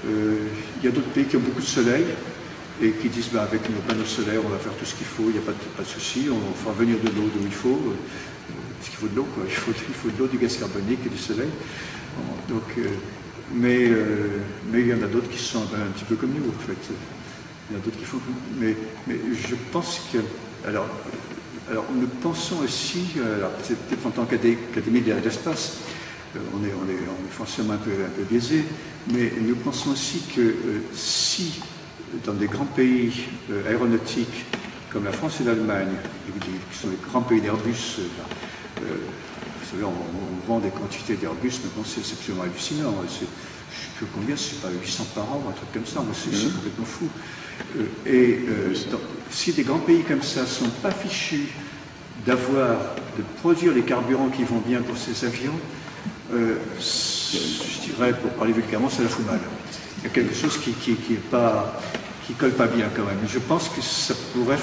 Il y a d'autres pays qui ont beaucoup de soleil et qui disent avec nos panneaux solaires, on va faire tout ce qu'il faut, il n'y a pas de souci, on fera venir de l'eau d'où il faut, parce qu'il faut de l'eau, quoi. Il faut de l'eau, du gaz carbonique et du soleil. Donc, mais il y en a d'autres qui sont un petit peu comme nous, en fait. Il y en a d'autres qui font comme nous. Mais je pense que. Alors nous pensons aussi, c'est peut-être en tant qu'Académie de l'espace, on est forcément un peu biaisé, mais nous pensons aussi que si dans des grands pays aéronautiques comme la France et l'Allemagne, qui sont les grands pays d'Airbus, vous savez, on vend des quantités d'Airbus, maintenant c'est absolument hallucinant. Je ne sais plus combien, c'est pas 800 par an, un truc comme ça, c'est complètement fou. Si des grands pays comme ça ne sont pas fichus de produire les carburants qui vont bien pour ces avions, je dirais, pour parler vulgairement, ça la fout mal. Il y a quelque chose qui colle pas bien quand même. Je pense que ça pourrait,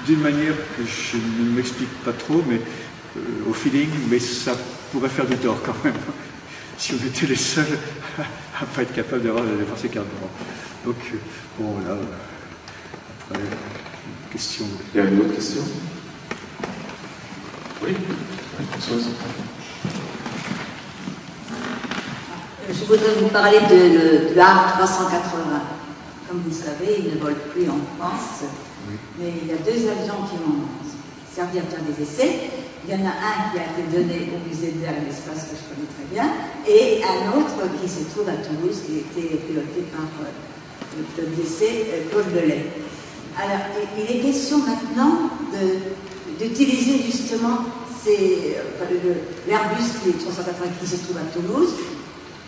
d'une manière que je ne m'explique pas trop, mais au feeling, mais ça pourrait faire du tort quand même, si on était les seuls à ne pas être capable d'avoir ces carburants. Donc, bon, voilà. Après, une question. Il y a une autre question? Oui, Françoise. Je voudrais vous parler de l'A380. Comme vous le savez, il ne vole plus en France, mais il y a 2 avions qui ont servi à faire des essais. Il y en a un qui a été donné au musée de l'air et de l'espace, que je connais très bien, et un autre qui se trouve à Toulouse, qui a été piloté par le pilote d'essai Claude Delay. Alors, il est question maintenant d'utiliser justement l'Airbus qui est 380 qui se trouve à Toulouse,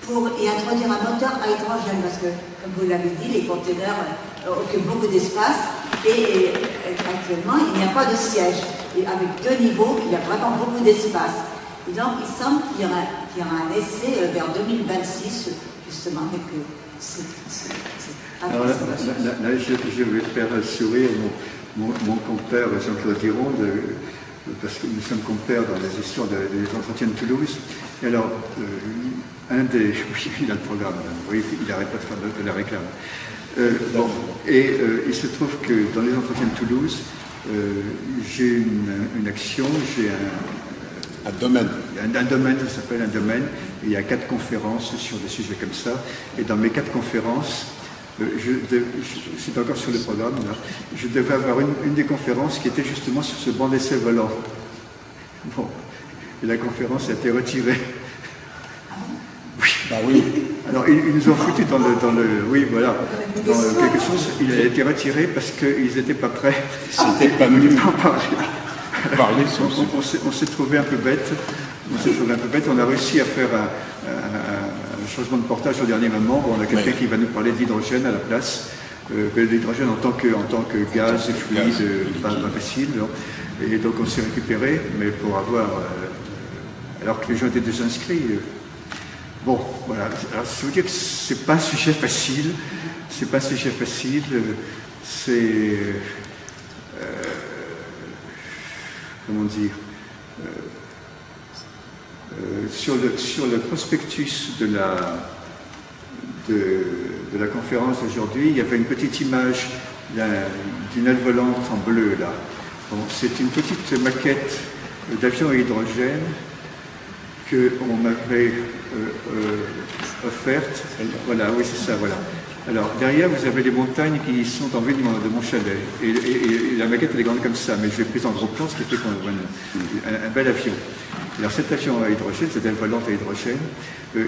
pour y introduire un moteur à hydrogène, parce que, comme vous l'avez dit, les conteneurs occupent beaucoup d'espace et actuellement, il n'y a pas de siège. Et avec 2 niveaux, il y a vraiment beaucoup d'espace. Et donc, il semble qu'il y aura un essai vers 2026, justement, avec alors là, je vais faire sourire mon compère Jean-Claude Gironde, parce que nous sommes compères dans la gestion des entretiens de Toulouse. Et alors, oui, il a le programme, oui, il n'arrête pas de faire de la réclame. Il se trouve que dans les entretiens de Toulouse, j'ai une action, j'ai un domaine. Un domaine, ça s'appelle un domaine. Et il y a 4 conférences sur des sujets comme ça. Et dans mes 4 conférences, c'est encore sur le programme, là, je devais avoir une des conférences qui était justement sur ce banc d'essai volant. Bon, et la conférence a été retirée. Oui. Bah oui. Alors, ils nous ont foutu dans quelque chose. Il a été retiré parce qu'ils n'étaient pas prêts. C'était pas venu parler. On s'est trouvé un peu bête. On a réussi à faire un changement de portage au dernier moment. Bon, on a quelqu'un qui va nous parler d'hydrogène à la place. L'hydrogène en tant que gaz et fluide, pas facile. Et donc on s'est récupéré, mais pour avoir... alors que les gens étaient déjà inscrits. Bon, voilà. Alors, ça veut dire que c'est pas un sujet facile. C'est pas un sujet facile. C'est... comment dire sur le prospectus de la conférence d'aujourd'hui, il y avait une petite image d'une aile volante en bleu, là. Bon, c'est une petite maquette d'avion à hydrogène qu'on m'avait offerte. Voilà, oui, c'est ça, voilà. Alors, derrière, vous avez les montagnes qui sont en vue de mon chalet. Et la maquette, elle est grande comme ça, mais je l'ai prise en gros plan, ce qui fait qu'on voit un bel avion. Alors, cet avion à hydrogène, cette aile volante à hydrogène,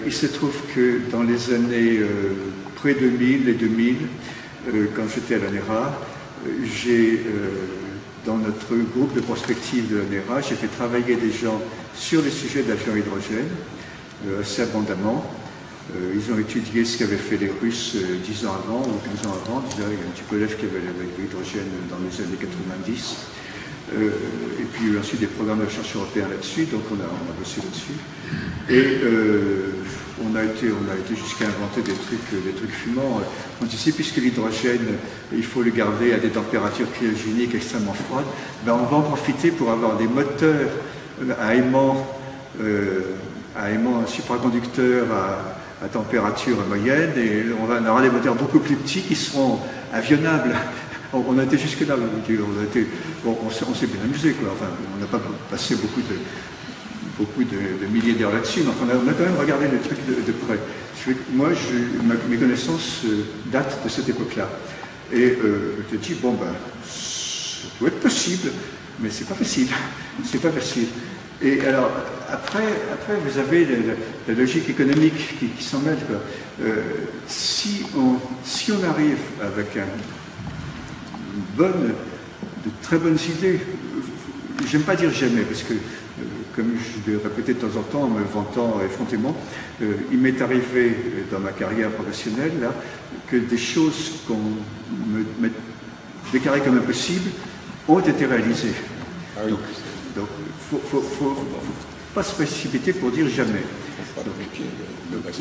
il se trouve que dans les années pré-2000 et 2000, quand j'étais à l'ANERA, dans notre groupe de prospective de l'ANERA, j'ai fait travailler des gens sur les sujets d'avions à hydrogène, assez abondamment. Ils ont étudié ce qu'avaient fait les Russes 10 ans avant ou 15 ans avant. Déjà, il y a un petit peu qui avait l'hydrogène dans les années 90. Et puis ensuite des programmes de recherche européens là-dessus, donc on a bossé là-dessus. Et on a été jusqu'à inventer des trucs fumants. On dit, puisque l'hydrogène, il faut le garder à des températures cryogéniques extrêmement froides, ben on va en profiter pour avoir des moteurs à aimant supraconducteurs à température moyenne, et on aura des moteurs beaucoup plus petits qui seront avionnables. On a été jusque là, on s'est bien amusé, quoi. Enfin, on n'a pas passé beaucoup de milliers d'heures là-dessus, mais enfin, on a quand même regardé le truc de près. Mes connaissances datent de cette époque-là. Et je te dis, bon, ben, ça doit être possible, mais c'est pas facile. C'est pas facile. Et alors, après vous avez la logique économique qui s'en mêle, quoi. Si on arrive avec de très bonnes idées, j'aime pas dire jamais, parce que, comme je l'ai répété de temps en temps en me vantant effrontément, il m'est arrivé dans ma carrière professionnelle là, que des choses qu'on me déclarait comme impossibles ont été réalisées. Ah oui. Donc, faut pas se précipiter pour dire jamais.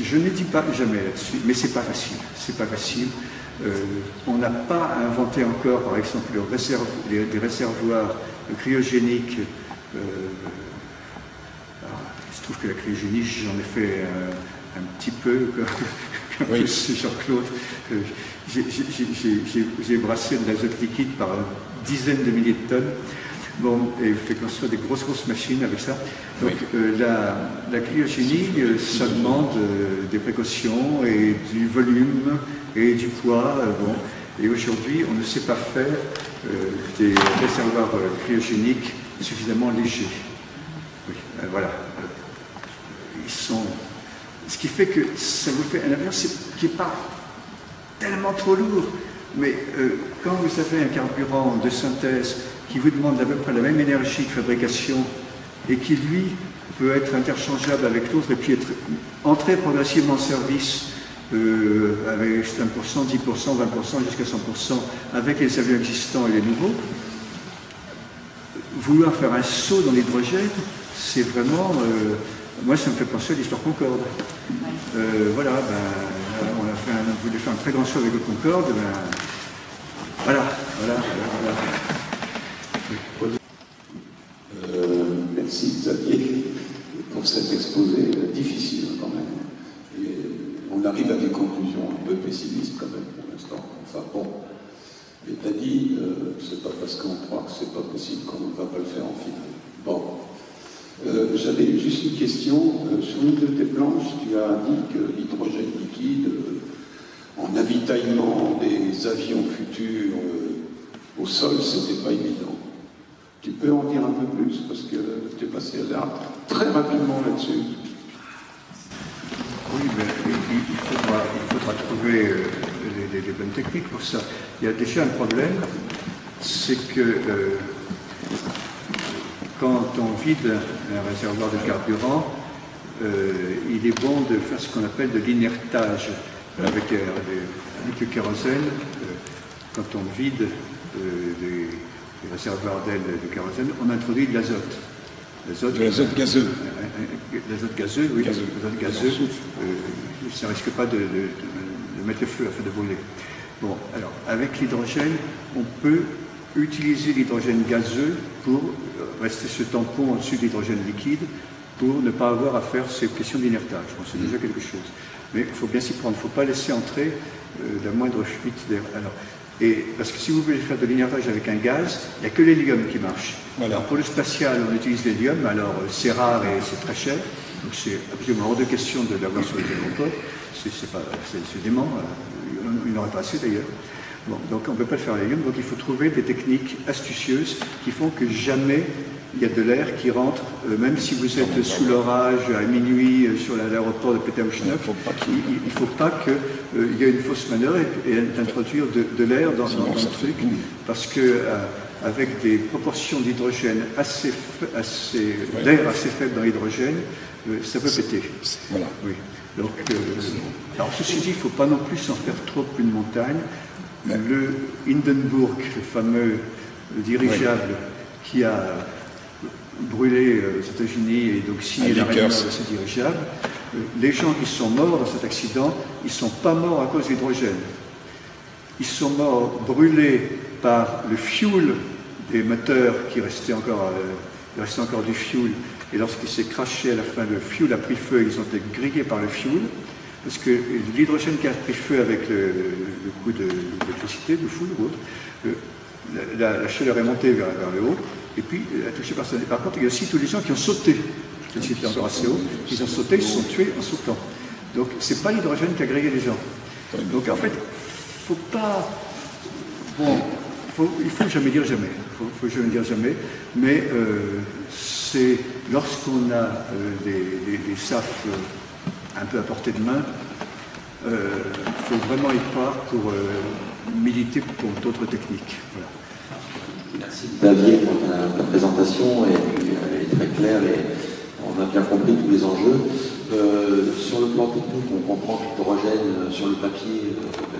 Je ne dis pas jamais là-dessus, mais c'est pas facile. C'est pas facile. On n'a pas inventé encore, par exemple, des réservoirs cryogéniques. Il se trouve que la cryogénie, j'en ai fait un petit peu, comme Jean-Claude. J'ai brassé de l'azote liquide par dizaines de milliers de tonnes. Bon, et fait construire des grosses machines avec ça. Donc la cryogénie, ça demande des précautions et du volume et du poids. Bon. Et aujourd'hui, on ne sait pas faire des réservoirs cryogéniques suffisamment légers. Oui, voilà. Ils sont... Ce qui fait que ça vous fait un avion qui n'est pas tellement trop lourd. Mais quand vous avez un carburant de synthèse qui vous demande à peu près la même énergie de fabrication et qui, lui, peut être interchangeable avec l'autre et puis être entré progressivement en service avec 1%, 10%, 20%, jusqu'à 100% avec les avions existants et les nouveaux, vouloir faire un saut dans l'hydrogène, c'est vraiment... moi, ça me fait penser à l'histoire Concorde. Voilà, on voulait faire un très grand saut avec le Concorde, voilà. Merci Xavier pour cet exposé difficile quand même. Et on arrive à des conclusions un peu pessimistes quand même pour l'instant. Enfin bon, mais t'as dit, c'est pas parce qu'on croit que c'est pas possible qu'on ne va pas le faire en finale. Bon, j'avais juste une question. Sur une de tes planches, tu as dit que l'hydrogène liquide, en avitaillement des avions futurs au sol, c'était pas évident. Tu peux en dire un peu plus, parce que tu es passé là très rapidement là-dessus. Oui, mais il faudra trouver les bonnes techniques pour ça. Il y a déjà un problème, c'est que quand on vide un réservoir de carburant, il est bon de faire ce qu'on appelle de l'inertage avec le kérosène. Quand on vide les réservoirs d'aile de kérosène, on introduit de l'azote. L'azote gazeux. L'azote gazeux, oui, l'azote gazeux, ça ne risque pas de mettre le feu, de brûler. Bon, alors, avec l'hydrogène, on peut utiliser l'hydrogène gazeux pour rester ce tampon au-dessus de l'hydrogène liquide, pour ne pas avoir à faire ces questions d'inertage. Bon, c'est déjà quelque chose. Mais il faut bien s'y prendre, il ne faut pas laisser entrer la moindre fuite d'air. Alors, Et parce que si vous voulez faire de l'énervage avec un gaz, il n'y a que l'hélium qui marche. Voilà. Alors pour le spatial, on utilise l'hélium, alors c'est rare et c'est très cher, donc c'est absolument hors de question de l'avoir sur les aéroports, c'est dément, il n'aurait pas assez d'ailleurs. Bon, donc on ne peut pas le faire à l'hélium, donc il faut trouver des techniques astucieuses qui font que jamais il y a de l'air qui rentre, même si vous êtes sous l'orage à minuit sur l'aéroport de Pétaouchnef, il ne faut pas qu'il y ait une fausse manœuvre et d'introduire de l'air dans le truc, parce que avec des proportions d'hydrogène d'air assez faibles dans l'hydrogène, ça peut péter. Voilà. Oui. Donc, alors ceci dit, il ne faut pas non plus s'en faire trop une montagne. Le Hindenburg, le fameux dirigeable qui a brûlé aux États-Unis et donc signé la réunion de ce dirigeable, les gens qui sont morts dans cet accident, ils ne sont pas morts à cause de l'hydrogène. Ils sont morts brûlés par le fuel des moteurs qui restait encore, il restait encore du fuel. Et lorsqu'il s'est craché à la fin, le fuel a pris feu, ils ont été grillés par le fuel. Parce que l'hydrogène qui a pris feu avec le coup d'électricité, de foudre ou autre, la chaleur est montée vers le haut, et puis elle a touché personne. Par contre, il y a aussi tous les gens qui ont sauté. C'était encore assez haut. Ils ont sauté, ils se sont tués en sautant. Donc, c'est pas l'hydrogène qui a grillé les gens. Donc, en fait, faut pas. Bon, il faut jamais dire jamais. Faut jamais dire jamais. Mais c'est lorsqu'on a des SAF un peu à portée de main, il faut vraiment y croire pour militer pour d'autres techniques. Voilà. Merci Xavier pour ta présentation, et elle est très claire et on a bien compris tous les enjeux. Sur le plan technique, on comprend que l'hydrogène sur le papier,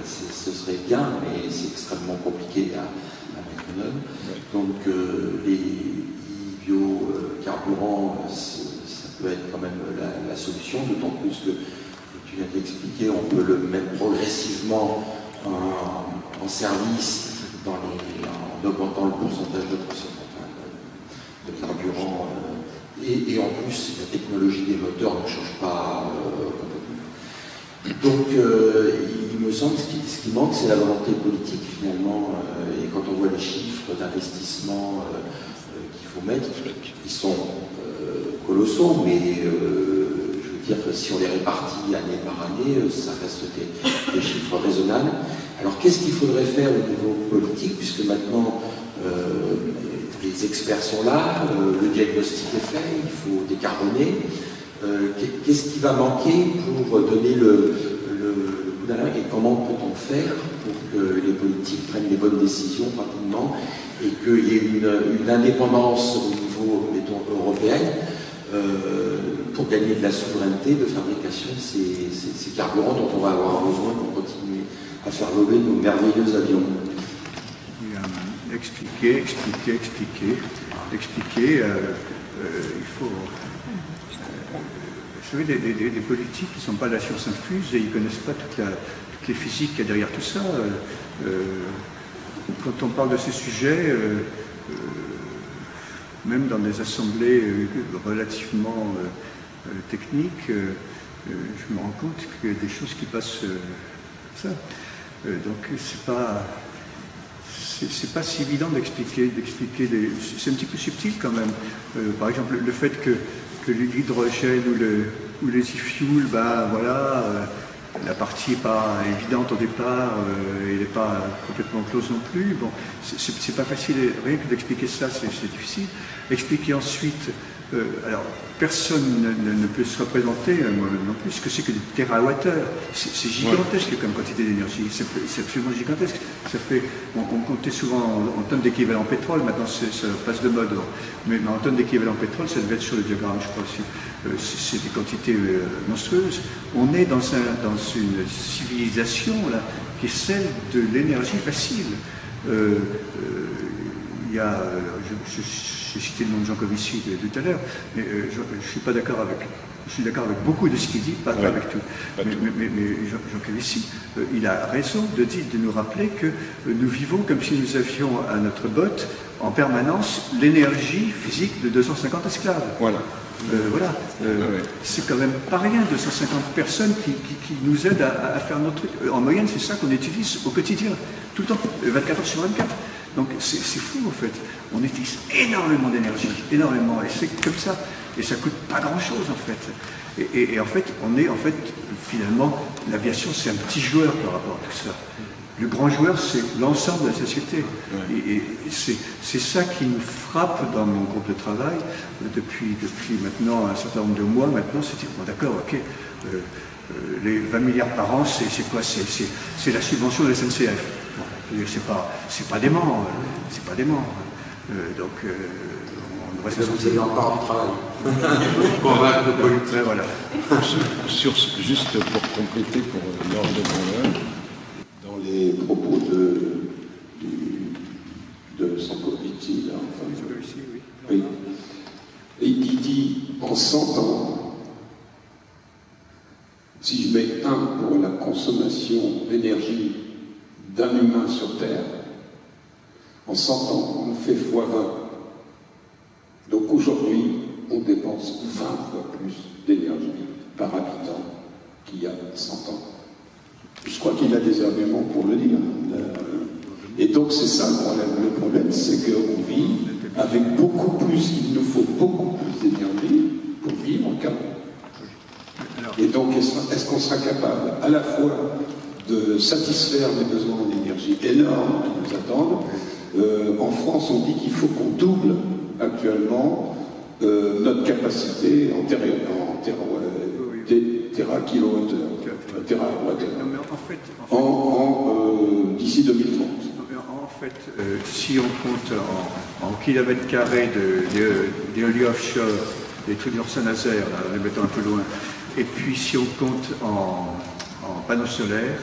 ce serait bien, mais c'est extrêmement compliqué à mettre en œuvre. Donc les biocarburants, ça peut être quand même la solution, d'autant plus que tu viens d'expliquer, on peut le mettre progressivement en service en augmentant le pourcentage de carburant. Et en plus, la technologie des moteurs ne change pas complètement. Donc, il me semble que ce qui manque, c'est la volonté politique, finalement. Et quand on voit les chiffres d'investissement qu'il faut mettre, ils sont colossaux, mais je veux dire que si on les répartit année par année, ça reste des chiffres raisonnables. Alors, qu'est-ce qu'il faudrait faire au niveau politique, puisque maintenant, les experts sont là, le diagnostic est fait, il faut décarboner. Qu'est-ce qui va manquer pour donner le coup d'arrêt, et comment peut-on faire pour que les politiques prennent les bonnes décisions rapidement et qu'il y ait une indépendance au niveau, mettons, européen pour gagner de la souveraineté de fabrication de ces carburants dont on va avoir besoin pour continuer à faire voler nos merveilleux avions. Expliquer, il faut... vous savez, des politiques qui ne sont pas de la science infuse et ils ne connaissent pas toutes les physiques qu'il y a derrière tout ça. Quand on parle de ces sujets, même dans des assemblées relativement techniques, je me rends compte qu'il y a des choses qui passent comme ça. Donc c'est pas si évident d'expliquer c'est un petit peu subtil quand même. Par exemple, le fait que l'hydrogène ou les e-fuels, la partie n'est pas évidente au départ, elle n'est pas complètement close non plus. Bon, c'est pas facile, rien que d'expliquer ça, c'est difficile. Expliquer ensuite, alors personne ne peut se représenter, moi non plus, ce que c'est que des térawattheures. C'est gigantesque comme quantité d'énergie, c'est absolument gigantesque. Ça fait, on comptait souvent en tonnes d'équivalent pétrole, maintenant ça passe de mode, mais en tonnes d'équivalent pétrole, ça devait être sur le diagramme, je crois aussi. C'est des quantités monstrueuses. On est dans une civilisation là, qui est celle de l'énergie facile. Il y a, j'ai cité le nom de Jean Covici tout à l'heure, mais je suis pas d'accord avec. Je suis d'accord avec beaucoup de ce qu'il dit, pas avec tout. Mais Jean Covici, il a raison de nous rappeler que nous vivons comme si nous avions à notre botte en permanence l'énergie physique de 250 esclaves. Voilà. Voilà, c'est quand même pas rien, 250 personnes qui nous aident à faire notre truc. En moyenne, c'est ça qu'on utilise au quotidien, tout le temps, 24 heures sur 24. Donc c'est fou en fait. On utilise énormément d'énergie, énormément, et c'est comme ça. Et ça coûte pas grand-chose en fait. Et en fait, finalement, l'aviation, c'est un petit joueur par rapport à tout ça. Le grand joueur, c'est l'ensemble de la société. Et c'est ça qui nous frappe dans mon groupe de travail depuis maintenant un certain nombre de mois. Maintenant, c'est dire, bon d'accord, ok, les 20 milliards par an, c'est quoi? C'est la subvention de la SNCF. Bon, c'est pas dément. C'est pas dément. Donc, on reste... Vous avez encore du travail. Convaincre le politique. Voilà. Juste pour compléter pour l'ordre de grandeur, dans les propos de Sankovici, là, enfin, oui. Et il dit, en 100 ans, si je mets 1 pour la consommation d'énergie d'un humain sur Terre, en 100 ans, on fait x20. Donc aujourd'hui, on dépense 20 fois plus d'énergie par habitant qu'il y a 100 ans. Je crois qu'il a des arguments pour le dire. Et donc c'est ça le problème. Le problème, c'est qu'on vit avec beaucoup plus, il nous faut beaucoup plus d'énergie pour vivre qu'avant. Et donc est-ce qu'on sera capable à la fois de satisfaire les besoins en énergie énormes qui nous attendent? En France, on dit qu'il faut qu'on double actuellement notre capacité en d'ici 2030. En fait, si on compte en kilomètres carrés d'éolien offshore, des trucs de Saint-Nazaire, les mettant un peu loin, et puis si on compte en panneaux solaires,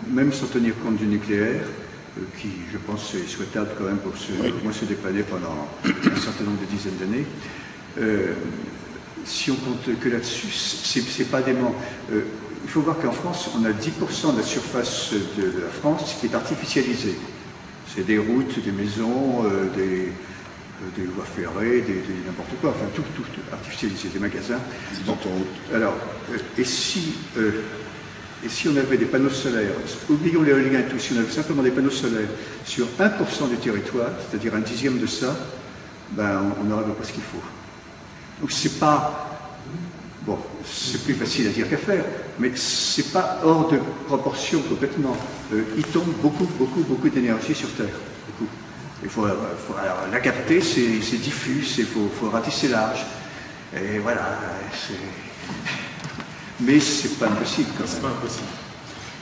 même sans tenir compte du nucléaire, qui, je pense, est souhaitable quand même pour se dépanner pendant un certain nombre de dizaines d'années. Si on compte que là-dessus, c'est pas dément. Il faut voir qu'en France, on a 10% de la surface de la France qui est artificialisée. C'est des routes, des maisons, des voies ferrées, n'importe quoi, enfin tout artificialisé, des magasins. Donc, alors, et si on avait des panneaux solaires, oublions l'éolien et tout, si on avait simplement des panneaux solaires sur 1% du territoire, c'est-à-dire un dixième de ça, ben on n'aurait pas ce qu'il faut. Donc c'est pas... Bon, c'est plus facile à dire qu'à faire, mais c'est pas hors de proportion complètement. Il tombe beaucoup d'énergie sur Terre. Beaucoup. Il faut la capter, c'est diffus, il faut ratisser large. Et voilà, mais c'est pas impossible quand même. C'est pas impossible.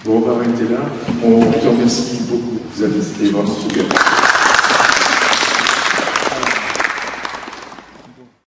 Bon, on va arrêter là. On te remercie beaucoup. Vous avez été vraiment super.